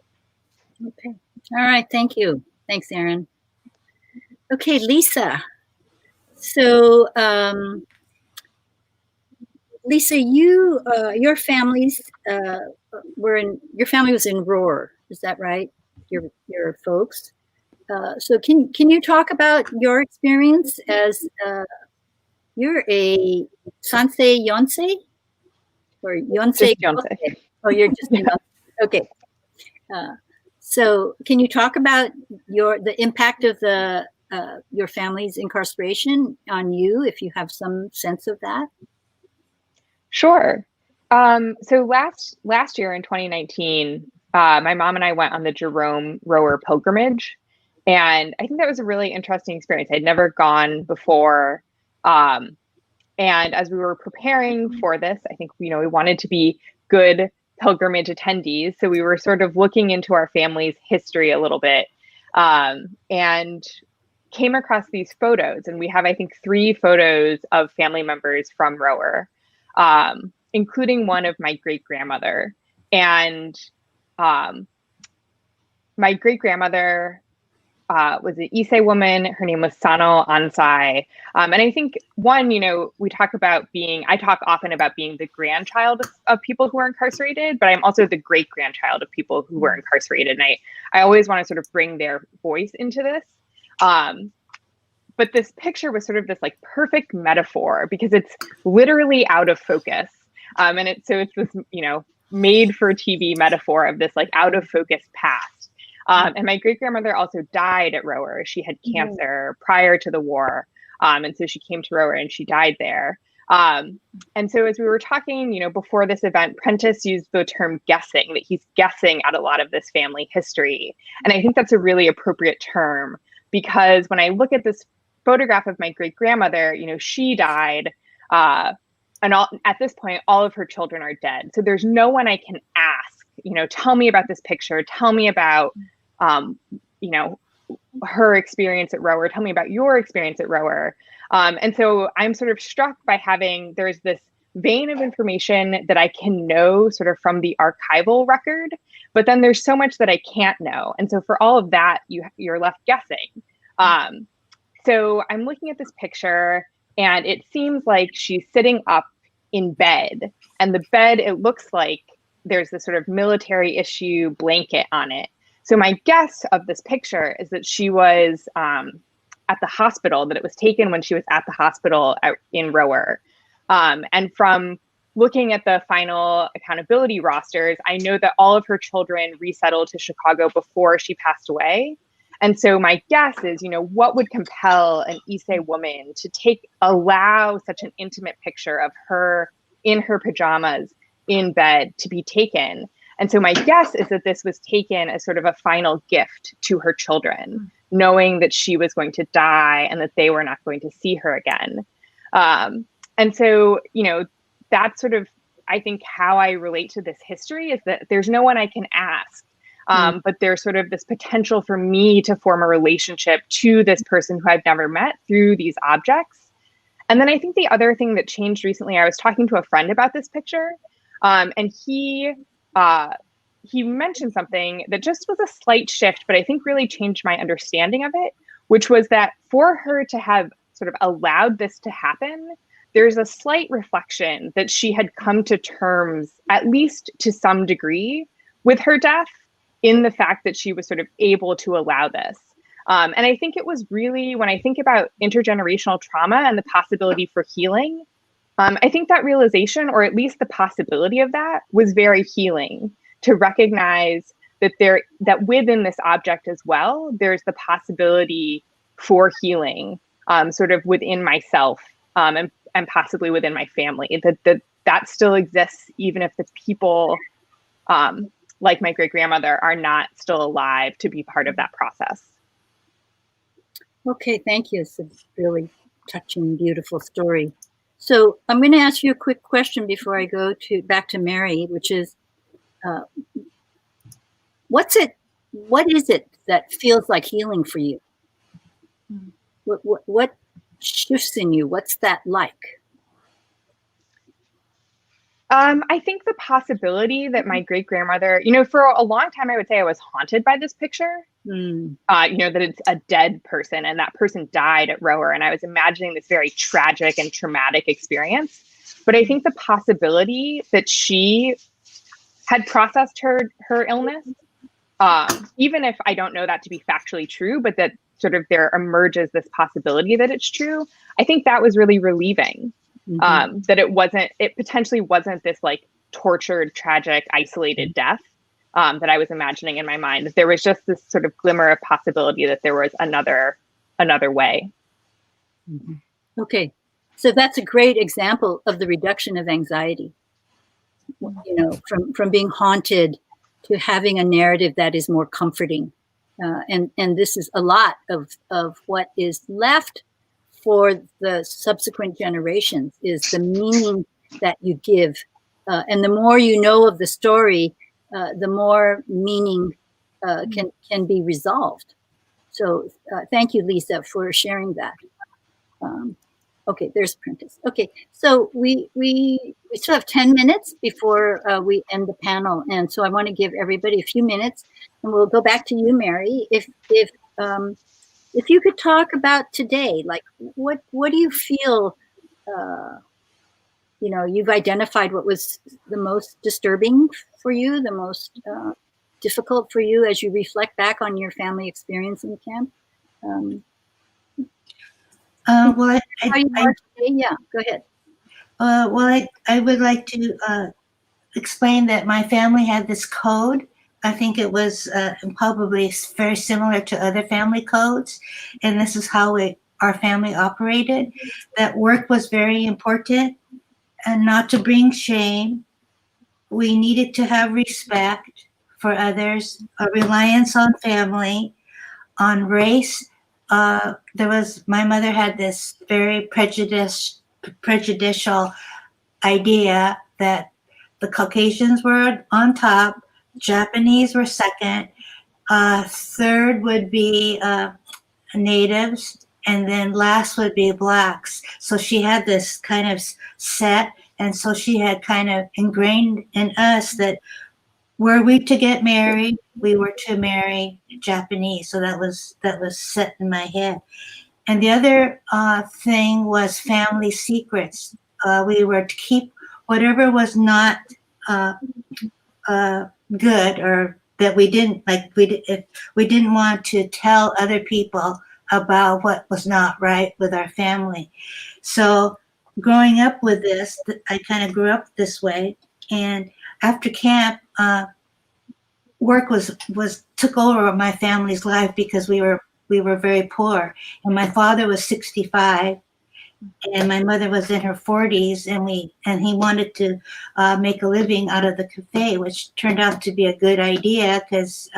Okay. All right. Thank you. Thanks, Erin. Okay, Lisa. So, Lisa, your families your family was in Roar. Is that right? Your folks. So can you talk about your experience as you're a Sansei Yonsei or Yonsei? Yonsei. Oh, you're just a Yonsei. Okay. So can you talk about the impact of your family's incarceration on you, if you have some sense of that? Sure. So last year in 2019, my mom and I went on the Jerome Rower pilgrimage, and I think that was a really interesting experience. I'd never gone before, and as we were preparing for this, I think we wanted to be good pilgrimage attendees, so we were sort of looking into our family's history a little bit, and came across these photos. And we have, I think, 3 photos of family members from Rower, including one of my great-grandmother. And my great-grandmother was an Issei woman. Her name was Sano Ansai. And I think we talk about I talk often about being the grandchild of people who are incarcerated, but I'm also the great-grandchild of people who were incarcerated. And I always want to sort of bring their voice into this. But this picture was sort of this like perfect metaphor because it's literally out of focus. And it's this, made for TV metaphor of this like out of focus past. And my great-grandmother also died at Rower. She had cancer prior to the war. And so she came to Rower and she died there. And so as we were talking, before this event, Prentice used the term guessing, that he's guessing at a lot of this family history. And I think that's a really appropriate term because when I look at this photograph of my great-grandmother, she died, and at this point, all of her children are dead. So there's no one I can ask, tell me about this picture, tell me about, her experience at Rower, tell me about your experience at Rower. And so I'm sort of struck by there's this vein of information that I can know sort of from the archival record, but then there's so much that I can't know. And so for all of that, you're left guessing. So I'm looking at this picture and it seems like she's sitting up in bed, and the bed, it looks like there's this sort of military issue blanket on it. So my guess of this picture is that she was at the hospital, that it was taken when she was at the hospital in Rower. And from looking at the final accountability rosters, I know that all of her children resettled to Chicago before she passed away. And so my guess is, what would compel an Issei woman to allow such an intimate picture of her in her pajamas in bed to be taken? And so my guess is that this was taken as sort of a final gift to her children, knowing that she was going to die and that they were not going to see her again. And so, that's sort of, I think, how I relate to this history is that there's no one I can ask. But there's sort of this potential for me to form a relationship to this person who I've never met through these objects. And then I think the other thing that changed recently, I was talking to a friend about this picture, and he mentioned something that just was a slight shift, but I think really changed my understanding of it, which was that for her to have sort of allowed this to happen, there's a slight reflection that she had come to terms, at least to some degree, with her death, in the fact that she was sort of able to allow this. And I think it was really, when I think about intergenerational trauma and the possibility for healing, I think that realization, or at least the possibility of that, was very healing, to recognize that within this object as well, there's the possibility for healing, sort of within myself, and possibly within my family, that still exists, even if the people like my great-grandmother are not still alive to be part of that process. Okay, thank you. It's a really touching, beautiful story. So I'm going to ask you a quick question before I go back to Mary, which is, what is it that feels like healing for you? What shifts in you? What's that like? I think the possibility that my great-grandmother, for a long time, I would say I was haunted by this picture, that it's a dead person and that person died at Rower. And I was imagining this very tragic and traumatic experience. But I think the possibility that she had processed her illness, even if I don't know that to be factually true, but that sort of there emerges this possibility that it's true, I think that was really relieving. That it potentially wasn't this like tortured, tragic, isolated death that I was imagining in my mind. That there was just this sort of glimmer of possibility that there was another way. Okay, So that's a great example of the reduction of anxiety, you know, from being haunted to having a narrative that is more comforting. And this is a lot of what is left for the subsequent generations, is the meaning that you give. And the more you know of the story, the more meaning can be resolved. So thank you, Lisa, for sharing that. Okay, there's Prentice. Okay, so we still have 10 minutes before we end the panel, and so I want to give everybody a few minutes, and we'll go back to you, Mary. If you could talk about today, like what do you feel? You know, you've identified what was the most disturbing for you, the most difficult for you as you reflect back on your family experience in camp. Well, How you are today? Yeah, go ahead. well, I would like to explain that my family had this code. I think it was probably very similar to other family codes, and this is how our family operated. That work was very important, and not to bring shame. We needed to have respect for others, a reliance on family, on race. My mother had this very prejudicial idea that the Caucasians were on top, Japanese were second, third would be natives, and then last would be blacks. So she had this kind of set, and so she had kind of ingrained in us that were we to get married, we were to marry Japanese. So that was set in my head. And the other thing was family secrets. We were to keep whatever was not good, or that we didn't like. If we didn't want to tell other people about what was not right with our family. So growing up with this, I kind of grew up this way. And after camp, work took over my family's life because we were very poor, and my father was 65 and my mother was in her 40s, and he wanted to make a living out of the cafe, which turned out to be a good idea because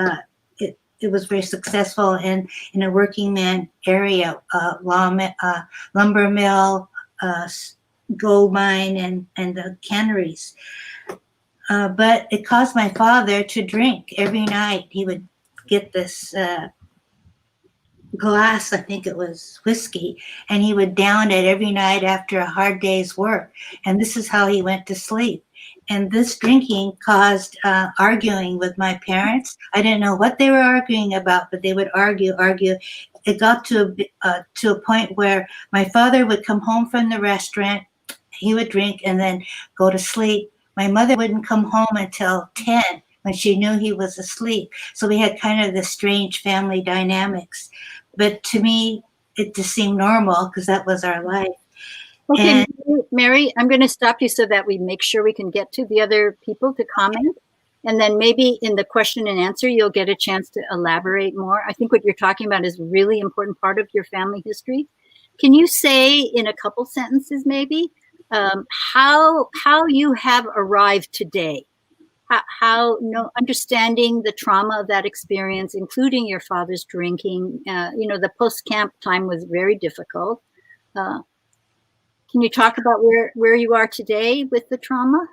it was very successful in a working man area, lumber mill, gold mine, and the canneries. But it caused my father to drink every night. He would get this glass, I think it was whiskey, and he would down it every night after a hard day's work. And this is how he went to sleep. And this drinking caused arguing with my parents. I didn't know what they were arguing about, but they would argue. It got to a point where my father would come home from the restaurant, he would drink and then go to sleep. My mother wouldn't come home until 10 when she knew he was asleep. So we had kind of this strange family dynamics. But to me, it just seemed normal because that was our life. Okay, And Mary, I'm going to stop you so that we make sure we can get to the other people to comment. And then maybe in the question and answer, you'll get a chance to elaborate more. I think what you're talking about is a really important part of your family history. Can you say in a couple sentences maybe how you have arrived today? How understanding the trauma of that experience, including your father's drinking, the post-camp time was very difficult. Can you talk about where you are today with the trauma?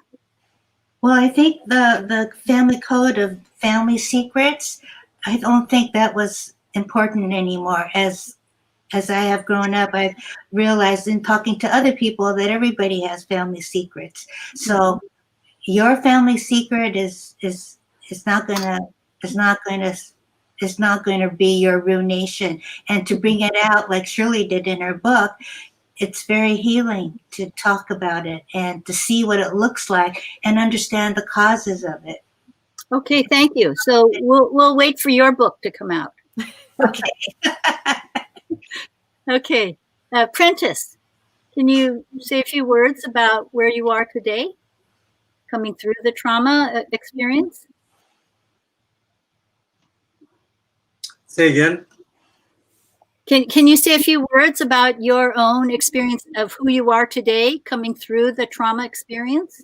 well, I think the family code of family secrets, I don't think that was important anymore. As I have grown up, I've realized in talking to other people that everybody has family secrets. So your family secret is not going to be your ruination. And to bring it out like Shirley did in her book, it's very healing to talk about it and to see what it looks like and understand the causes of it. Okay, thank you. So we'll wait for your book to come out. Okay. Okay, Prentice, can you say a few words about where you are today, coming through the trauma experience? Say again. Can you say a few words about your own experience of who you are today coming through the trauma experience?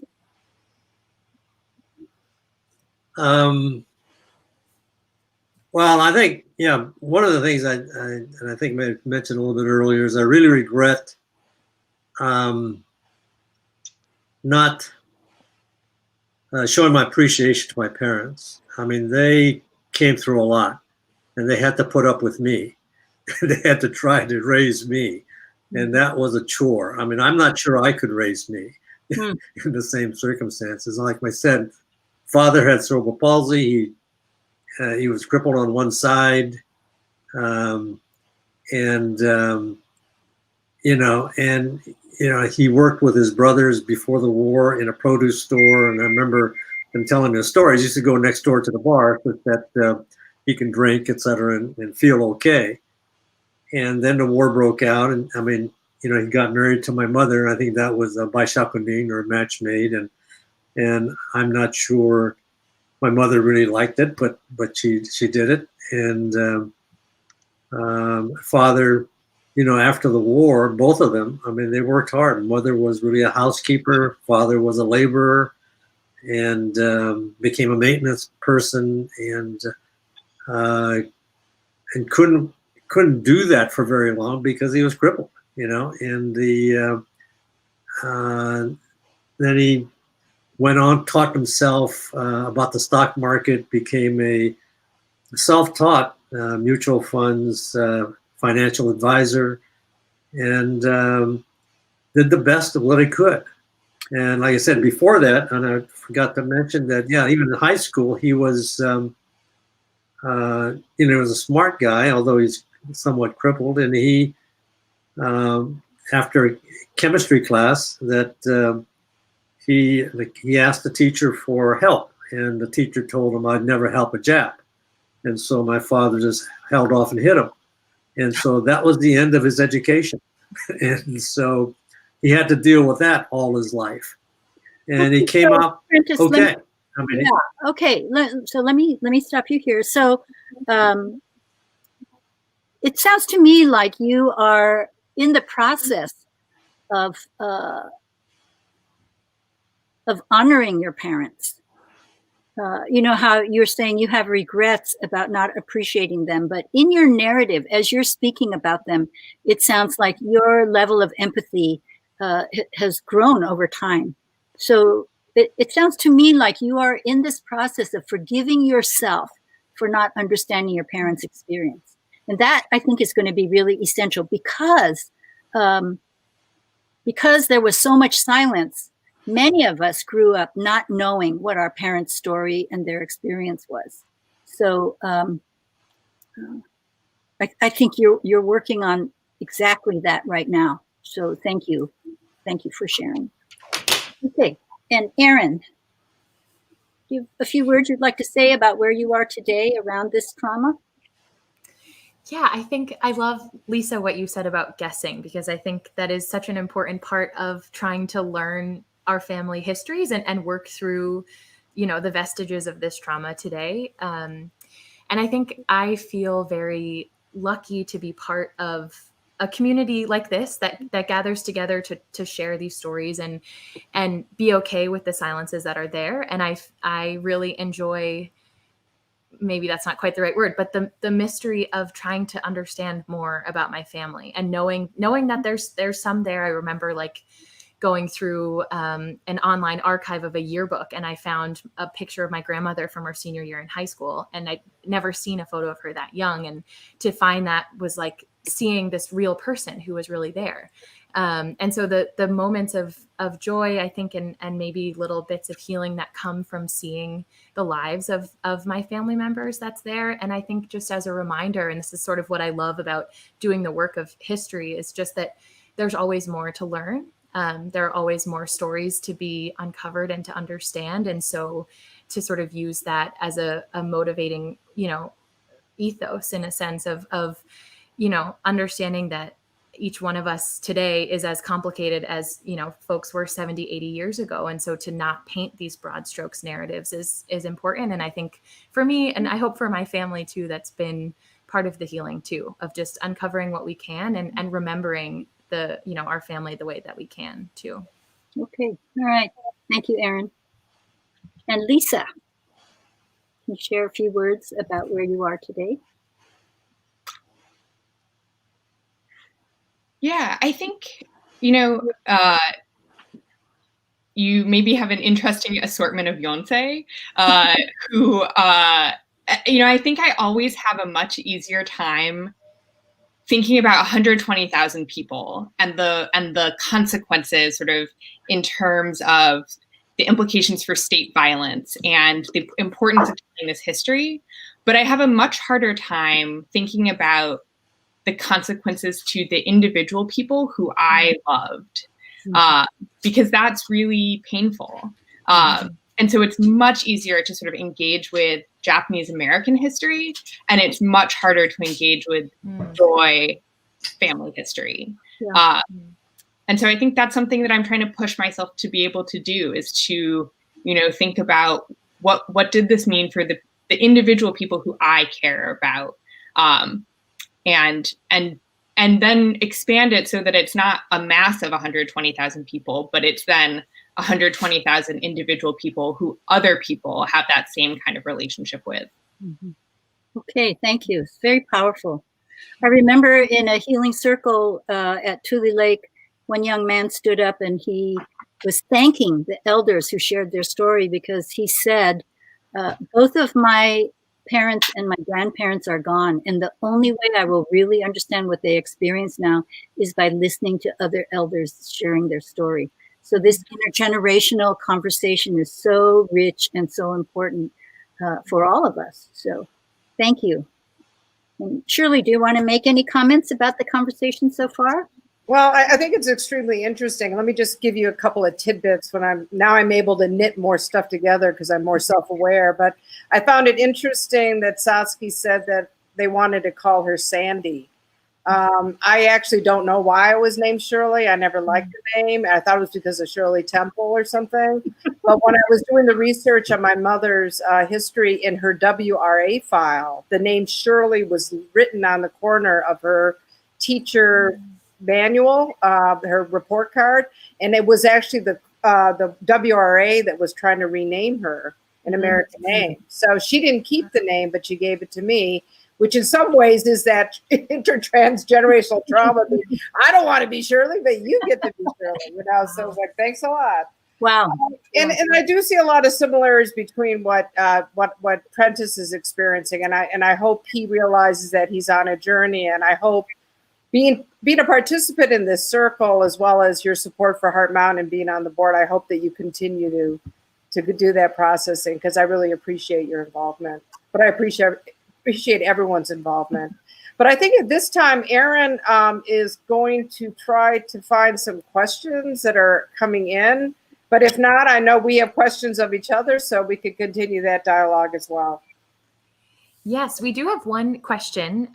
Well, I think, yeah, one of the things and I think I mentioned a little bit earlier is I really regret not showing my appreciation to my parents. I mean, they came through a lot and they had to put up with me. They had to try to raise me. And that was a chore. I mean, I'm not sure I could raise me in the same circumstances. Like I said, father had cerebral palsy. He was crippled on one side. He worked with his brothers before the war in a produce store. And I remember him telling me the stories. He used to go next door to the bar so that he can drink, et cetera, and feel okay. And then the war broke out. And I mean, he got married to my mother. And I think that was a baishakunin, or a match made. And I'm not sure my mother really liked it, but she did it. And father, after the war, both of them, I mean, they worked hard. Mother was really a housekeeper. Father was a laborer and became a maintenance person and couldn't do that for very long because he was crippled, and then he went on, taught himself about the stock market, became a self-taught mutual funds financial advisor, and did the best of what he could. And like I said before that, and I forgot to mention that, yeah, even in high school, he was, was a smart guy, although he's somewhat crippled. And he, after a chemistry class, that he asked the teacher for help, and the teacher told him I'd never help a Jap. And so my father just held off and hit him. And so that was the end of his education. And so he had to deal with that all his life. And he came out okay. Okay. So let me stop you here. So it sounds to me like you are in the process of honoring your parents. How you're saying you have regrets about not appreciating them, but in your narrative, as you're speaking about them, it sounds like your level of empathy has grown over time. So it sounds to me like you are in this process of forgiving yourself for not understanding your parents' experience. And that, I think, is going to be really essential because there was so much silence. Many of us grew up not knowing what our parents' story and their experience was. So I think you're working on exactly that right now. So thank you. Thank you for sharing. Okay. And Erin, do you have a few words you'd like to say about where you are today around this trauma? Yeah, I think I love, Lisa, what you said about guessing, because I think that is such an important part of trying to learn our family histories and work through, the vestiges of this trauma today. And I think I feel very lucky to be part of a community like this that gathers together to share these stories and be okay with the silences that are there. And I really enjoy, maybe that's not quite the right word, but the mystery of trying to understand more about my family and knowing that there's some there. I remember going through an online archive of a yearbook, and I found a picture of my grandmother from her senior year in high school, and I'd never seen a photo of her that young, and to find that was like seeing this real person who was really there. And so the moments of joy, I think, and maybe little bits of healing that come from seeing the lives of my family members that's there. And I think just as a reminder, and this is sort of what I love about doing the work of history, is just that there's always more to learn. There are always more stories to be uncovered and to understand. And so to sort of use that as a motivating, ethos in a sense of understanding that each one of us today is as complicated as, folks were 70, 80 years ago. And so to not paint these broad strokes narratives is important. And I think for me, and I hope for my family too, that's been part of the healing too, of just uncovering what we can and remembering the, our family the way that we can too. Okay. All right. Thank you, Erin. And Lisa, can you share a few words about where you are today? Yeah, I think, you maybe have an interesting assortment of Yonsei, who, I think I always have a much easier time thinking about 120,000 people and the consequences sort of in terms of the implications for state violence and the importance of telling this history. But I have a much harder time thinking about the consequences to the individual people who I loved, because that's really painful. And so it's much easier to sort of engage with Japanese American history, and it's much harder to engage with Joy family history. Yeah. And so I think that's something that I'm trying to push myself to be able to do, is to, think about what did this mean for the individual people who I care about, and then expand it so that it's not a mass of 120,000 people, but it's then 120,000 individual people who other people have that same kind of relationship with. Mm-hmm. Okay, thank you. It's very powerful. I remember in a healing circle at Tule Lake, one young man stood up and he was thanking the elders who shared their story, because he said, both of my parents and my grandparents are gone, and the only way I will really understand what they experience now is by listening to other elders sharing their story. So this intergenerational conversation is so rich and so important for all of us. So thank you. And Shirley, do you want to make any comments about the conversation so far? Well, I think it's extremely interesting. Let me just give you a couple of tidbits when I'm able to knit more stuff together because I'm more self-aware. But I found it interesting that Satsuki said that they wanted to call her Sandy. I actually don't know why I was named Shirley. I never liked the name. I thought it was because of Shirley Temple or something. But when I was doing the research on my mother's history in her WRA file, the name Shirley was written on the corner of her teacher manual, her report card, and it was actually the WRA that was trying to rename her an American name. So she didn't keep the name, but she gave it to me, which in some ways is that intertransgenerational trauma. I don't want to be Shirley, but you get to be Shirley, So I was like, thanks a lot. Wow. And I do see a lot of similarities between what Prentice is experiencing, and I hope he realizes that he's on a journey, and I hope being a participant in this circle, as well as your support for Heart Mountain and being on the board, I hope that you continue to do that processing, because I really appreciate your involvement. But I appreciate everyone's involvement. But I think at this time, Erin is going to try to find some questions that are coming in. But if not, I know we have questions of each other, so we could continue that dialogue as well. Yes, we do have one question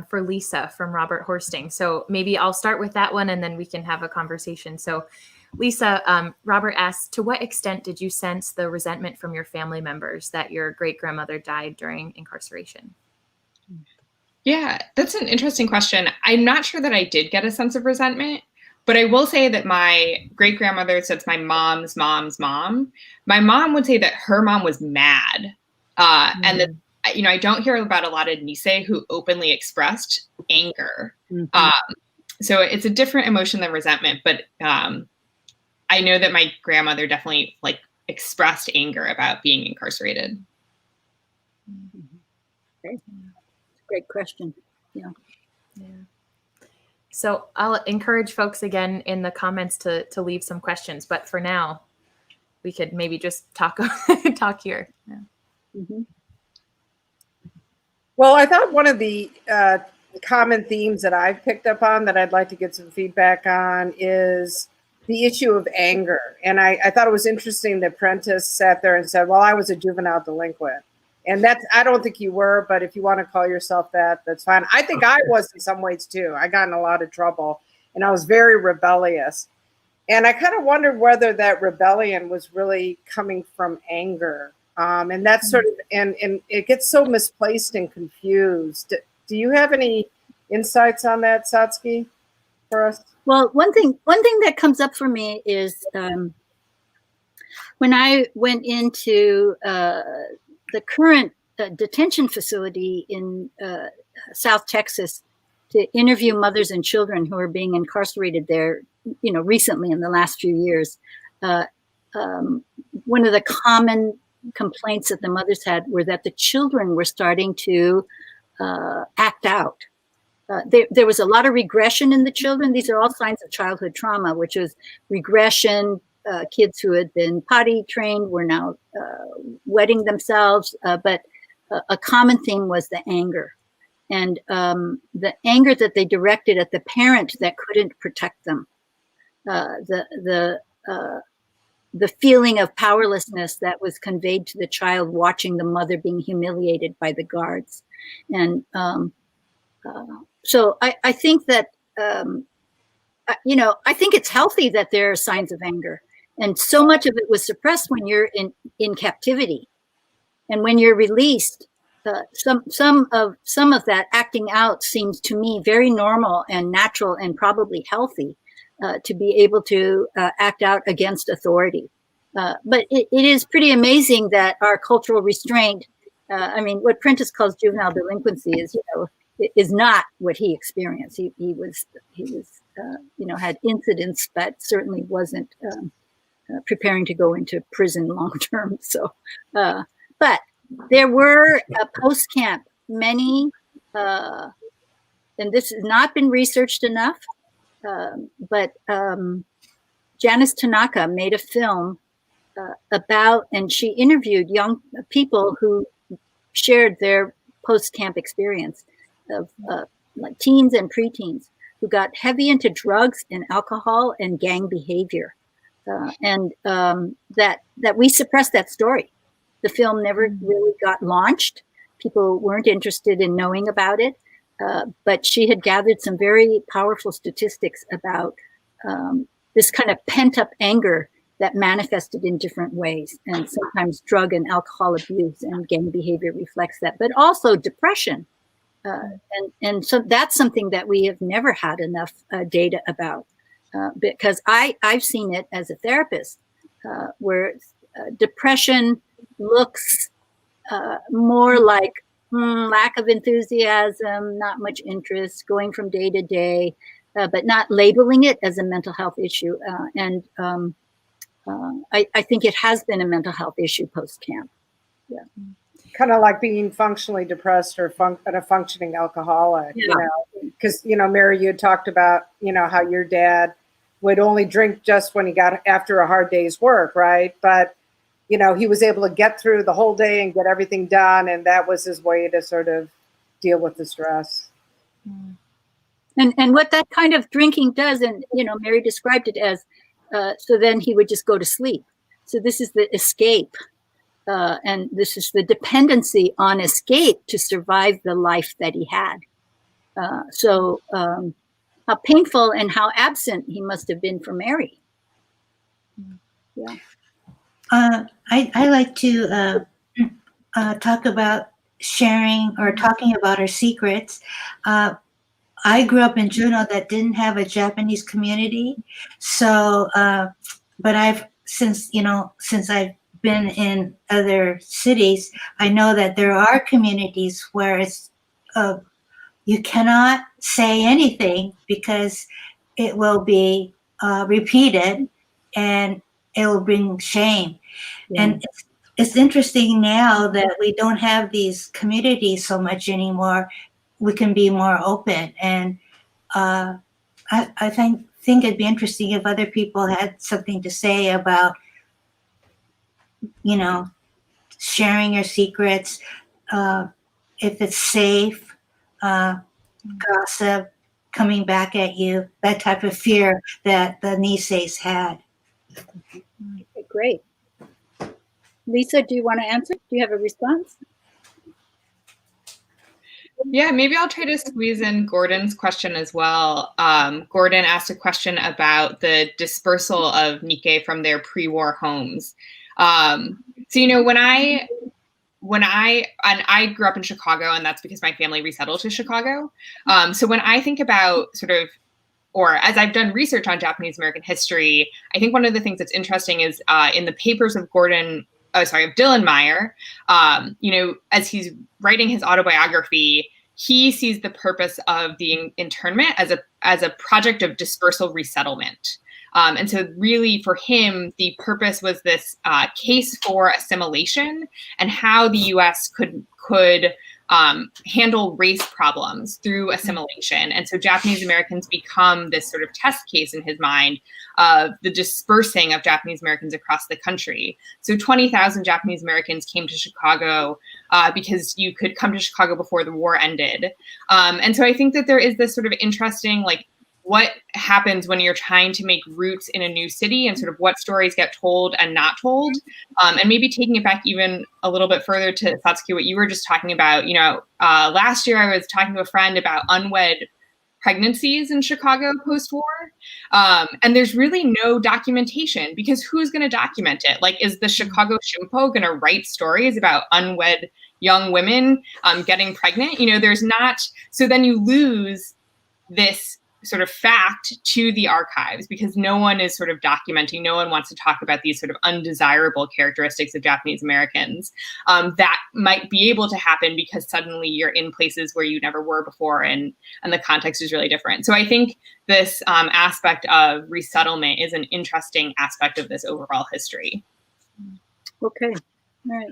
for Lisa from Robert Horsting. So maybe I'll start with that one and then we can have a conversation. So Lisa, Robert asks, to what extent did you sense the resentment from your family members that your great-grandmother died during incarceration? Yeah, that's an interesting question. I'm not sure that I did get a sense of resentment, but I will say that my great-grandmother, so it's my mom's mom's mom, my mom would say that her mom was mad. And that, I don't hear about a lot of Nisei who openly expressed anger. So it's a different emotion than resentment, but I know that my grandmother definitely expressed anger about being incarcerated. Okay. Great question. Yeah. So I'll encourage folks again in the comments to leave some questions, but for now, we could maybe just talk here. Yeah. Mm-hmm. Well, I thought one of the common themes that I've picked up on that I'd like to get some feedback on is the issue of anger. And I thought it was interesting that Prentice sat there and said, well, I was a juvenile delinquent. And I don't think you were, but if you want to call yourself that, that's fine. I think I was in some ways too. I got in a lot of trouble and I was very rebellious. And I kind of wondered whether that rebellion was really coming from anger. And that's sort of, and it gets so misplaced and confused. Do you have any insights on that, Satsuki, for us? Well, one thing that comes up for me is when I went into the current detention facility in South Texas to interview mothers and children who are being incarcerated there, recently in the last few years. One of the common complaints that the mothers had were that the children were starting to act out. There was a lot of regression in the children. These are all signs of childhood trauma, which is regression. Kids who had been potty trained were now wetting themselves. But a common theme was the anger. And the anger that they directed at the parent that couldn't protect them. The feeling of powerlessness that was conveyed to the child watching the mother being humiliated by the guards. And so I think that, I think it's healthy that there are signs of anger. And so much of it was suppressed when you're in captivity. And when you're released, some of that acting out seems to me very normal and natural and probably healthy to be able to act out against authority. But it is pretty amazing that our cultural restraint, what Prentice calls juvenile delinquency is not what he experienced. He was had incidents, but certainly wasn't preparing to go into prison long term. So, but there were post-camp many, and this has not been researched enough, but Janice Tanaka made a film about, and she interviewed young people who shared their post-camp experience of like teens and preteens who got heavy into drugs and alcohol and gang behavior. And that we suppressed that story. The film never really got launched. People weren't interested in knowing about it. But she had gathered some very powerful statistics about this kind of pent-up anger that manifested in different ways. And sometimes drug and alcohol abuse and gang behavior reflects that, but also depression. And so that's something that we have never had enough data about. Because I've seen it as a therapist, where depression looks more like lack of enthusiasm, not much interest, going from day to day, but not labeling it as a mental health issue. I think it has been a mental health issue post-camp. Yeah. Kind of like being functionally depressed or a functioning alcoholic, because, Mary, you had talked about, how your dad would only drink just when he got after a hard day's work, right? But, he was able to get through the whole day and get everything done. And that was his way to sort of deal with the stress. And what that kind of drinking does, and, Mary described it as, so then he would just go to sleep. So this is the escape. And this is the dependency on escape to survive the life that he had. So how painful and how absent he must have been from Mary. Yeah. I like to talk about sharing or talking about our secrets. I grew up in Juneau that didn't have a Japanese community. So, but since I've been in other cities, I know that there are communities where it's you cannot say anything because it will be repeated and it will bring shame. And it's interesting now that we don't have these communities so much anymore. We can be more open, and I think it'd be interesting if other people had something to say about sharing your secrets, if it's safe, gossip coming back at you, that type of fear that the Niseis had. Okay, great. Lisa, do you want to answer? Do you have a response? Yeah, maybe I'll try to squeeze in Gordon's question as well. Gordon asked a question about the dispersal of Nikkei from their pre-war homes. So, when I I grew up in Chicago, and that's because my family resettled to Chicago. So when I think about or as I've done research on Japanese American history, I think one of the things that's interesting is in the papers of Dylan Meyer, as he's writing his autobiography, he sees the purpose of the internment as a project of dispersal resettlement. And so really for him, the purpose was this case for assimilation and how the US could handle race problems through assimilation. And so Japanese Americans become this sort of test case in his mind of the dispersing of Japanese Americans across the country. So 20,000 Japanese Americans came to Chicago because you could come to Chicago before the war ended. And so I think that there is this sort of interesting, what happens when you're trying to make roots in a new city and sort of what stories get told and not told. And maybe taking it back even a little bit further to Satsuki, what you were just talking about, last year I was talking to a friend about unwed pregnancies in Chicago post-war. And there's really no documentation because who's going to document it? Is the Chicago Shimpo going to write stories about unwed young women getting pregnant? There's not. So then you lose this sort of fact to the archives because no one is sort of documenting, no one wants to talk about these sort of undesirable characteristics of Japanese Americans that might be able to happen because suddenly you're in places where you never were before and the context is really different. So I think this aspect of resettlement is an interesting aspect of this overall history. Okay, all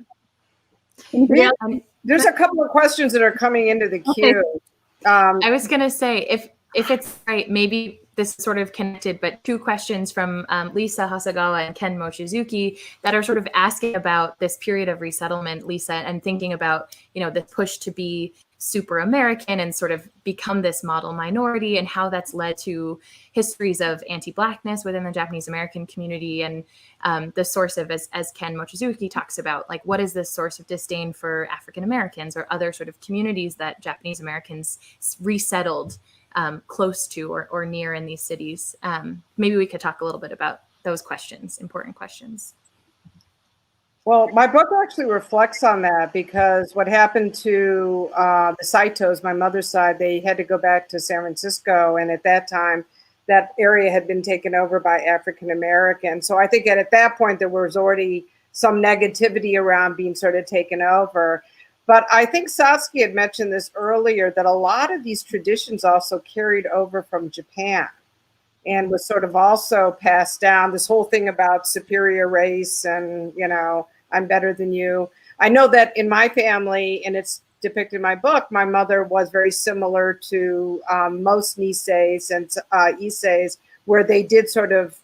right. There's a couple of questions that are coming into the queue. I was going to say, if it's right, maybe this is sort of connected, but two questions from Lisa Hasegawa and Ken Mochizuki that are sort of asking about this period of resettlement, Lisa, and thinking about, the push to be super American and sort of become this model minority and how that's led to histories of anti-Blackness within the Japanese American community and the source of, as Ken Mochizuki talks about, what is this source of disdain for African Americans or other sort of communities that Japanese Americans resettled close to or near in these cities. Maybe we could talk a little bit about those questions, important questions. Well, my book actually reflects on that because what happened to the Saitos, my mother's side, they had to go back to San Francisco. And at that time, that area had been taken over by African Americans. So I think at that point, there was already some negativity around being sort of taken over. But I think Satsuki had mentioned this earlier, that a lot of these traditions also carried over from Japan and was sort of also passed down. This whole thing about superior race and, I'm better than you. I know that in my family, and it's depicted in my book, my mother was very similar to most Niseis and Iseis, where they did sort of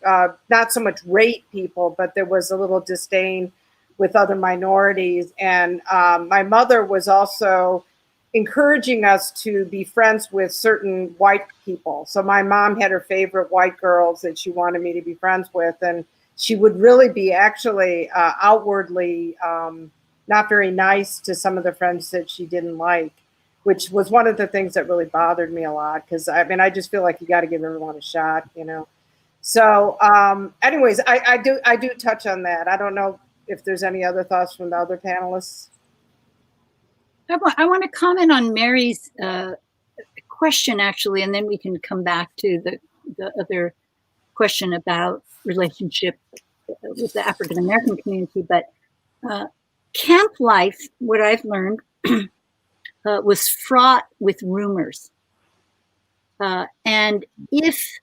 not so much rate people, but there was a little disdain with other minorities. And my mother was also encouraging us to be friends with certain white people. So my mom had her favorite white girls that she wanted me to be friends with. And she would really be actually outwardly not very nice to some of the friends that she didn't like, which was one of the things that really bothered me a lot. Because I just feel like you got to give everyone a shot, So anyways, I do touch on that. I don't know if there's any other thoughts from the other panelists. I want to comment on Mary's question, actually, and then we can come back to the other question about relationship with the African American community. But camp life, what I've learned, was fraught with rumors. And if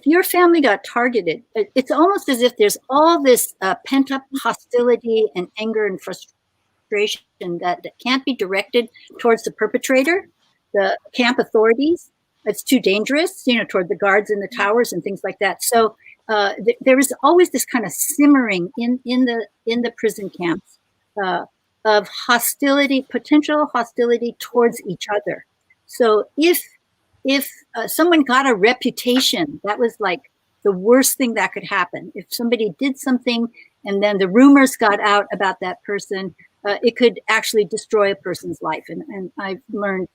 your family got targeted, it's almost as if there's all this pent-up hostility and anger and frustration that can't be directed towards the perpetrator, the camp authorities. It's too dangerous, toward the guards in the towers and things like that. So there is always this kind of simmering in the prison camps of hostility, potential hostility towards each other. So if someone got a reputation, that was like the worst thing that could happen. If somebody did something and then the rumors got out about that person, it could actually destroy a person's life. And I've learned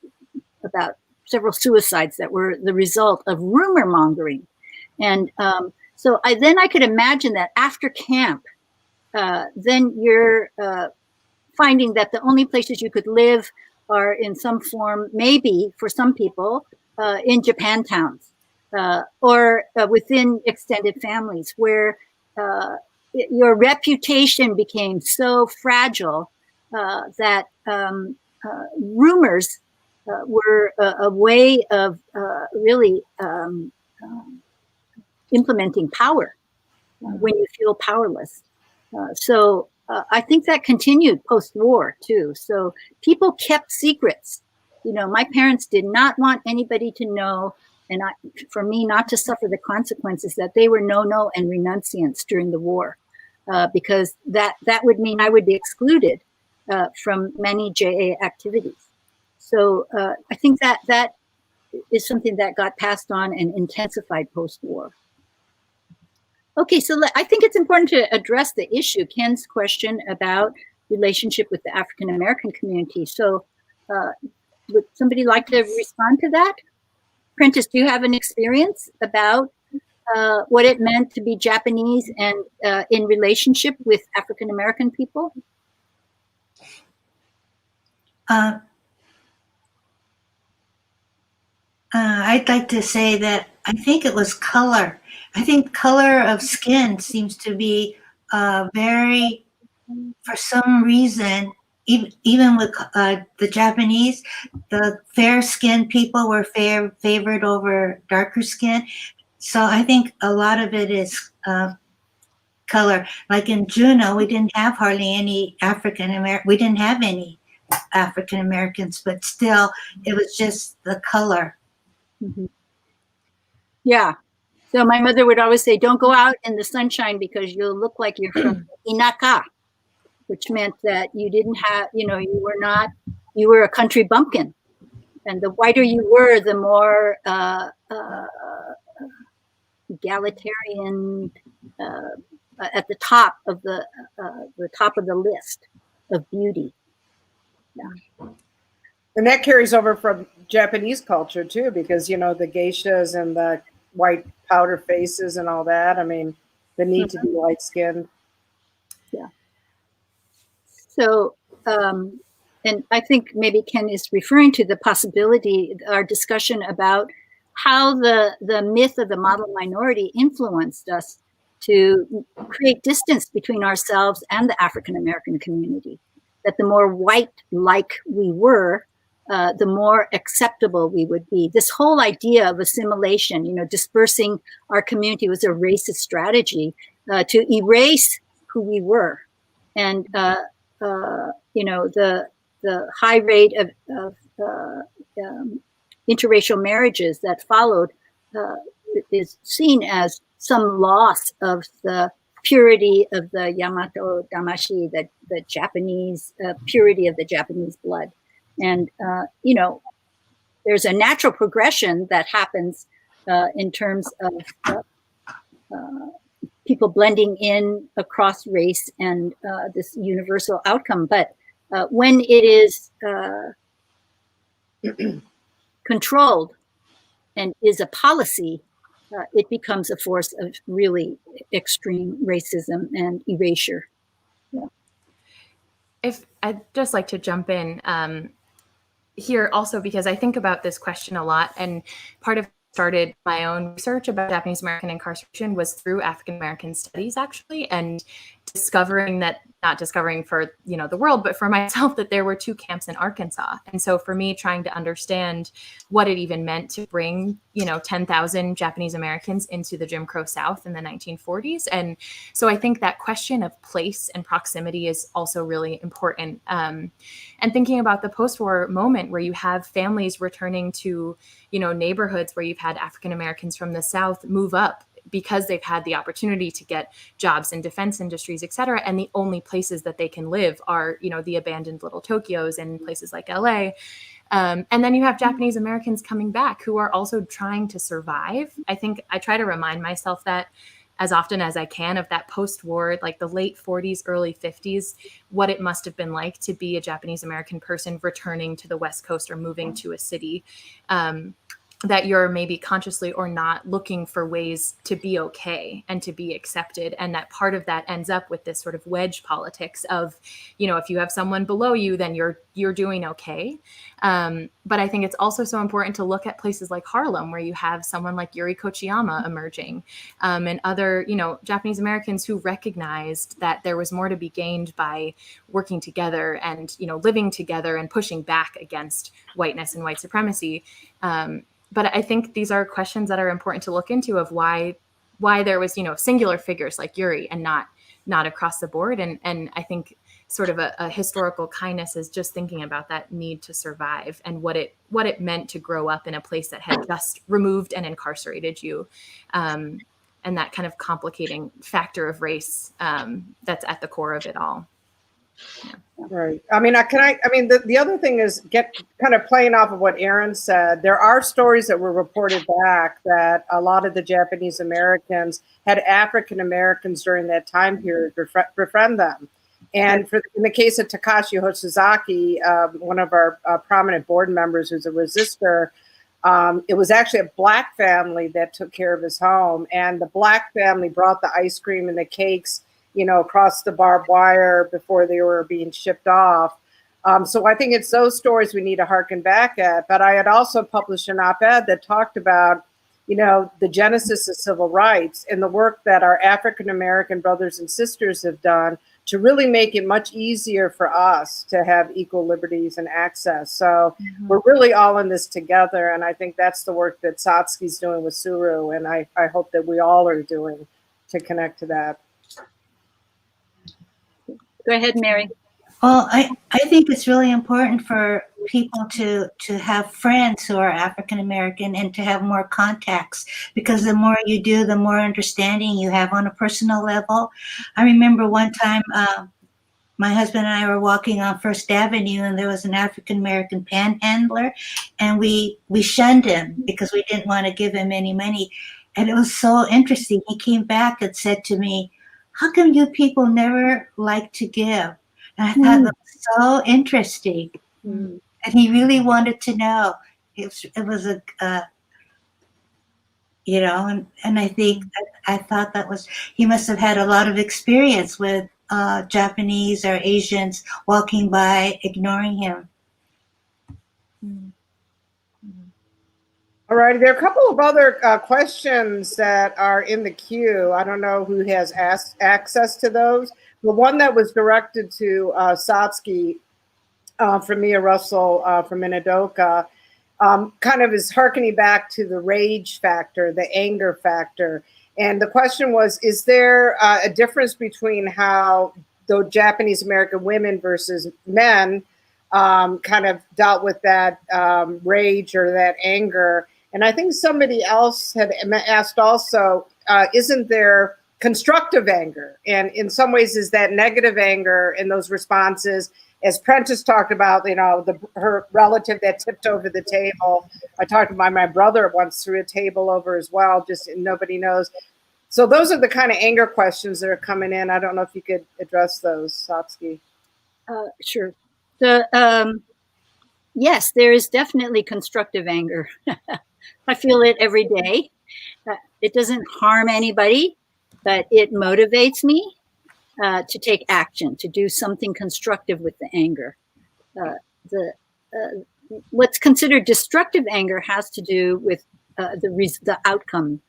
about several suicides that were the result of rumor mongering. And so I could imagine that after camp, then your finding that the only places you could live are in some form, maybe for some people, in Japan towns or within extended families, where your reputation became so fragile that rumors were a way of really implementing power when you feel powerless. So I think that continued post-war too. So people kept secrets. You know, my parents did not want anybody to know, and for me not to suffer the consequences that they were no-no and renunciants during the war, because that would mean I would be excluded from many JA activities. So I think that is something that got passed on and intensified post-war. Okay, so I think it's important to address the issue, Ken's question about relationship with the African American community. So would somebody like to respond to that? Prentice, do you have an experience about what it meant to be Japanese and in relationship with African American people? I'd like to say that I think it was color. I think color of skin seems to be very, for some reason, even with the Japanese, the fair-skinned people were favored over darker skin. So I think a lot of it is color. Like in Juneau, we didn't have hardly any we didn't have any African Americans, but still, it was just the color. Mm-hmm. Yeah. So my mother would always say, don't go out in the sunshine because you'll look like you're from Inaka, which meant that you didn't have, you were a country bumpkin. And the whiter you were, the more egalitarian at the top of the list of beauty. Yeah. And that carries over from Japanese culture too, because, the geishas and the white powder faces and all that. I mean, the need to be light skinned. Yeah. So, and I think maybe Ken is referring to the possibility, our discussion about how the myth of the model minority influenced us to create distance between ourselves and the African American community. That the more white-like we were, the more acceptable we would be. This whole idea of assimilation, dispersing our community was a racist strategy to erase who we were. And, the high rate of interracial marriages that followed is seen as some loss of the purity of the Yamato Damashi, the Japanese purity of the Japanese blood. And, there's a natural progression that happens in terms of people blending in across race and this universal outcome. But when it is controlled and is a policy, it becomes a force of really extreme racism and erasure. Yeah. If I'd just like to jump in here also, because I think about this question a lot, and part of started my own research about Japanese American incarceration was through African American studies, actually, and discovering that, not discovering for the world, but for myself, that there were 2 camps in Arkansas. And so for me, trying to understand what it even meant to bring 10,000 Japanese Americans into the Jim Crow South in the 1940s. And so I think that question of place and proximity is also really important. And thinking about the post-war moment where you have families returning to neighborhoods where you've had African Americans from the South move up because they've had the opportunity to get jobs in defense industries, et cetera. And the only places that they can live are, the abandoned little Tokyos and places like LA. And then you have Japanese Americans coming back who are also trying to survive. I think I try to remind myself that as often as I can of that post-war, like the late 40s, early 50s, what it must have been like to be a Japanese American person returning to the West Coast or moving to a city. that you're maybe consciously or not looking for ways to be okay and to be accepted. And that part of that ends up with this sort of wedge politics of, you know, if you have someone below you, then you're doing okay. But I think it's also so important to look at places like Harlem, where you have someone like Yuri Kochiyama emerging, and other, you know, Japanese Americans who recognized that there was more to be gained by working together and, you know, living together and pushing back against whiteness and white supremacy. But I think these are questions that are important to look into, of why there was, you know, singular figures like Yuri and not across the board. And I think sort of a historical kindness is just thinking about that need to survive and what it meant to grow up in a place that had just removed and incarcerated you. And that kind of complicating factor of race that's at the core of it all. Yeah. Right. I mean, the other thing is kind of playing off of what Aaron said. There are stories that were reported back that a lot of the Japanese Americans had African Americans during that time period befriend them. And in the case of Takashi Hoshizaki, one of our prominent board members who's a resistor, it was actually a Black family that took care of his home. And the Black family brought the ice cream and the cakes, you know, across the barbed wire before they were being shipped off. So I think it's those stories we need to harken back at. But I had also published an op-ed that talked about, you know, the genesis of civil rights and the work that our African-American brothers and sisters have done to really make it much easier for us to have equal liberties and access. So we're really all in this together. And I think that's the work that Satsuki's doing with Suru. And I hope that we all are doing to connect to that. Go ahead, Mary. Well, I think it's really important for people to have friends who are African American and to have more contacts, because the more you do, the more understanding you have on a personal level. I remember one time my husband and I were walking on First Avenue, and there was an African American panhandler, and we shunned him because we didn't want to give him any money. And it was so interesting. He came back and said to me, "How come you people never like to give?" And I thought that was so interesting. And he really wanted to know. It was you know, and I think, I thought that was, he must have had a lot of experience with Japanese or Asians walking by, ignoring him. All right, there are a couple of other questions that are in the queue. I don't know who has access to those. The one that was directed to Satsuki from Mia Russell from Minidoka kind of is hearkening back to the rage factor, the anger factor. And the question was, is there a difference between how the Japanese American women versus men kind of dealt with that rage or that anger? And I think somebody else had asked also, isn't there constructive anger? And in some ways, is that negative anger in those responses? As Prentice talked about, you know, her relative that tipped over the table. I talked about my brother once threw a table over as well, just nobody knows. So those are the kind of anger questions that are coming in. I don't know if you could address those, Satsuki. Sure. Yes, there is definitely constructive anger. I feel it every day. It doesn't harm anybody, but it motivates me to take action, to do something constructive with the anger. What's considered destructive anger has to do with the outcome.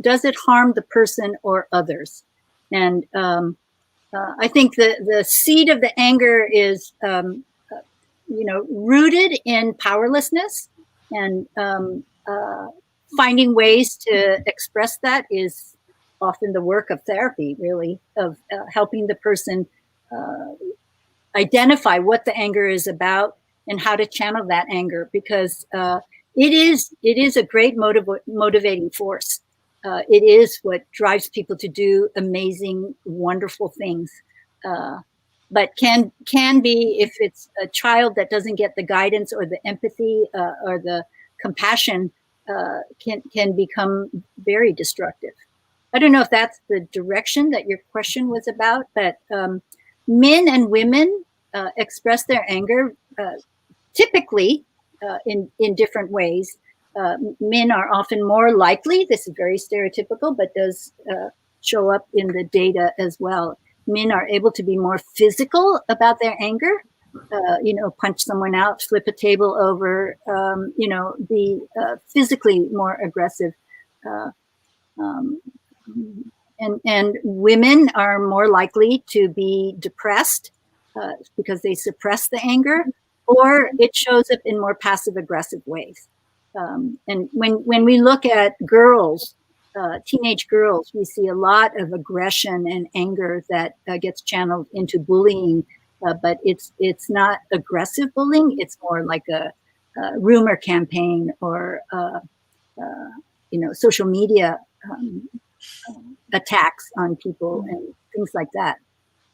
Does it harm the person or others? And I think the seed of the anger is, you know, rooted in powerlessness, and finding ways to express that is often the work of therapy, really, of helping the person identify what the anger is about and how to channel that anger, because it is a great motivating force. It is what drives people to do amazing, wonderful things. But can be, if it's a child that doesn't get the guidance or the empathy or the compassion, can become very destructive. I don't know if that's the direction that your question was about, but men and women express their anger typically in different ways. men are often more likely, this is very stereotypical, but does show up in the data as well. Men are able to be more physical about their anger, punch someone out, flip a table over, be physically more aggressive. And women are more likely to be depressed because they suppress the anger, or it shows up in more passive aggressive ways. And when we look at girls, teenage girls, we see a lot of aggression and anger that gets channeled into bullying, but it's not aggressive bullying. It's more like a rumor campaign or social media attacks on people and things like that.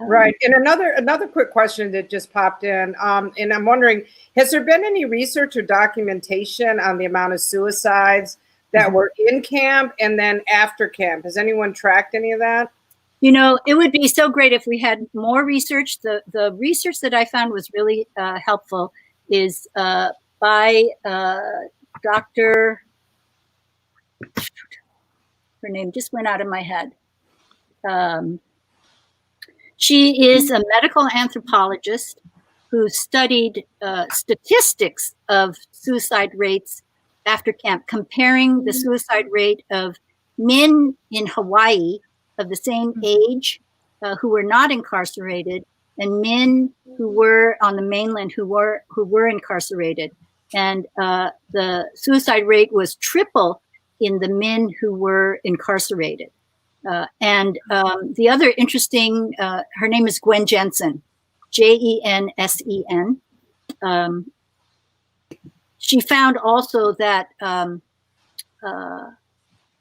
Right. And another quick question that just popped in, and I'm wondering, has there been any research or documentation on the amount of suicides that were in camp and then after camp? Has anyone tracked any of that? It would be so great if we had more research. The research that I found was really helpful is by Dr. Her name just went out of my head. She is a medical anthropologist who studied statistics of suicide rates after camp, comparing the suicide rate of men in Hawaii of the same age who were not incarcerated and men who were on the mainland who were incarcerated. And the suicide rate was triple in the men who were incarcerated. And the other interesting, her name is Gwen Jensen, Jensen. She found also that the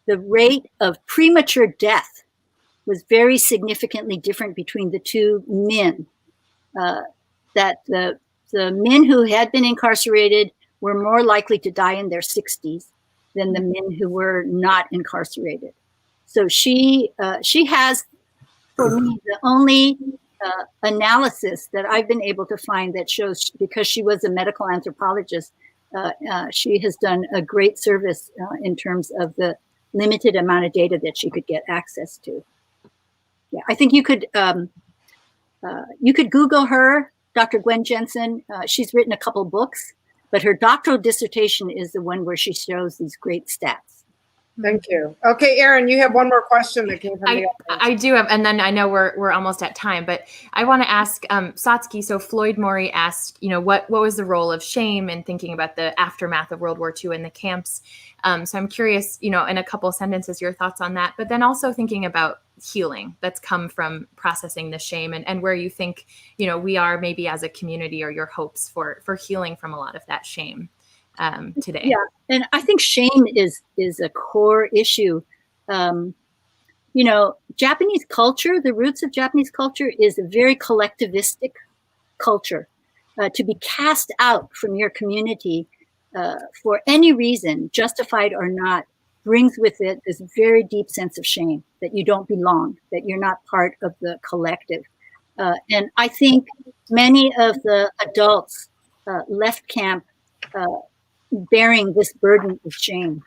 rate of premature death was very significantly different between the two men. That the men who had been incarcerated were more likely to die in their 60s than the men who were not incarcerated. So she has, for me, the only analysis that I've been able to find that shows, because she was a medical anthropologist, she has done a great service in terms of the limited amount of data that she could get access to. Yeah, I think you could Google her, Dr. Gwen Jensen. She's written a couple books, but her doctoral dissertation is the one where she shows these great stats. Thank you. Okay, Erin, you have one more question that came from the audience. I do have, and then I know we're almost at time, but I want to ask Satsuki. So Floyd Morey asked, what was the role of shame in thinking about the aftermath of World War II in the camps? So I'm curious, in a couple of sentences, your thoughts on that, but then also thinking about healing that's come from processing the shame and where you think, we are maybe as a community, or your hopes for healing from a lot of that shame today. Yeah, and I think shame is a core issue. Japanese culture, the roots of Japanese culture is a very collectivistic culture. To be cast out from your community for any reason, justified or not, brings with it this very deep sense of shame that you don't belong, that you're not part of the collective. And I think many of the adults left camp bearing this burden of shame.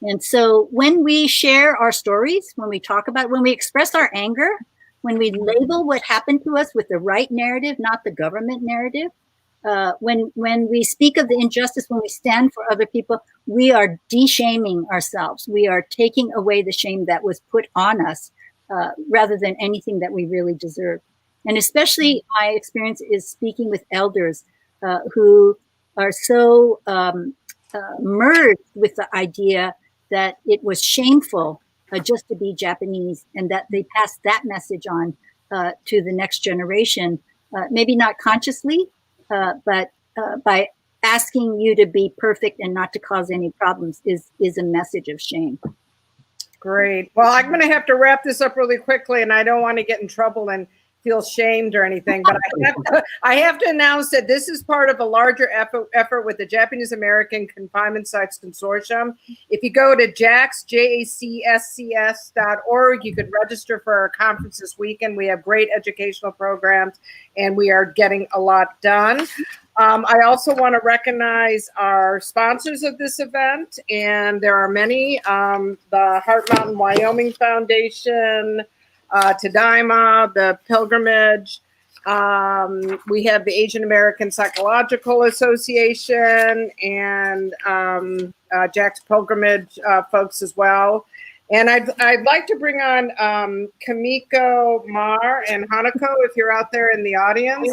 And so when we share our stories, when we talk about, when we express our anger, when we label what happened to us with the right narrative, not the government narrative, when we speak of the injustice, when we stand for other people, we are de-shaming ourselves. We are taking away the shame that was put on us rather than anything that we really deserve. And especially my experience is speaking with elders who are so merged with the idea that it was shameful just to be Japanese, and that they passed that message on to the next generation, maybe not consciously, but by asking you to be perfect and not to cause any problems is a message of shame. Great. Well, I'm going to have to wrap this up really quickly, and I don't want to get in trouble and feel shamed or anything, but I have to announce that this is part of a larger effort with the Japanese American Confinement Sites Consortium. If you go to JACSCS.org, you could register for our conference this weekend. We have great educational programs, and we are getting a lot done. I also want to recognize our sponsors of this event, and there are many. The Heart Mountain Wyoming Foundation, Tadaima, the Pilgrimage. We have the Asian American Psychological Association, and Jack's Pilgrimage folks as well. And I'd like to bring on Kamiko, Mar, and Hanako if you're out there in the audience.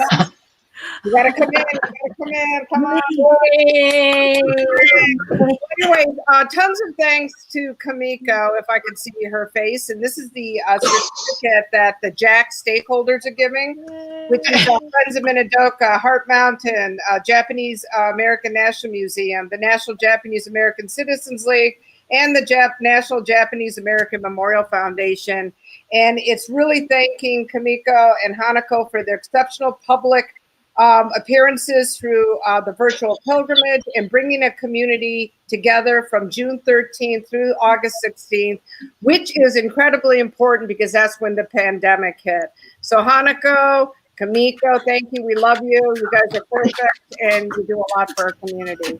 You gotta come in. You gotta come in. Come on. Anyway, tons of thanks to Kamiko, if I could see her face. And this is the certificate that the JAC stakeholders are giving, which is Friends of Minidoka, Heart Mountain, Japanese American National Museum, the National Japanese American Citizens League, and the National Japanese American Memorial Foundation. And it's really thanking Kamiko and Hanako for their exceptional public appearances through the virtual pilgrimage and bringing a community together from June 13th through August 16th, which is incredibly important because that's when the pandemic hit. So Hanako, Kamiko, thank you. We love you. You guys are perfect, and you do a lot for our community.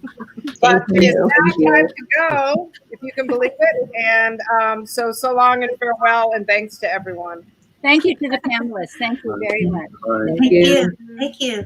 But it's now time to go, if you can believe it. And so long and farewell, and thanks to everyone. Thank you to the panelists. Thank you very much. Thank you. Thank you.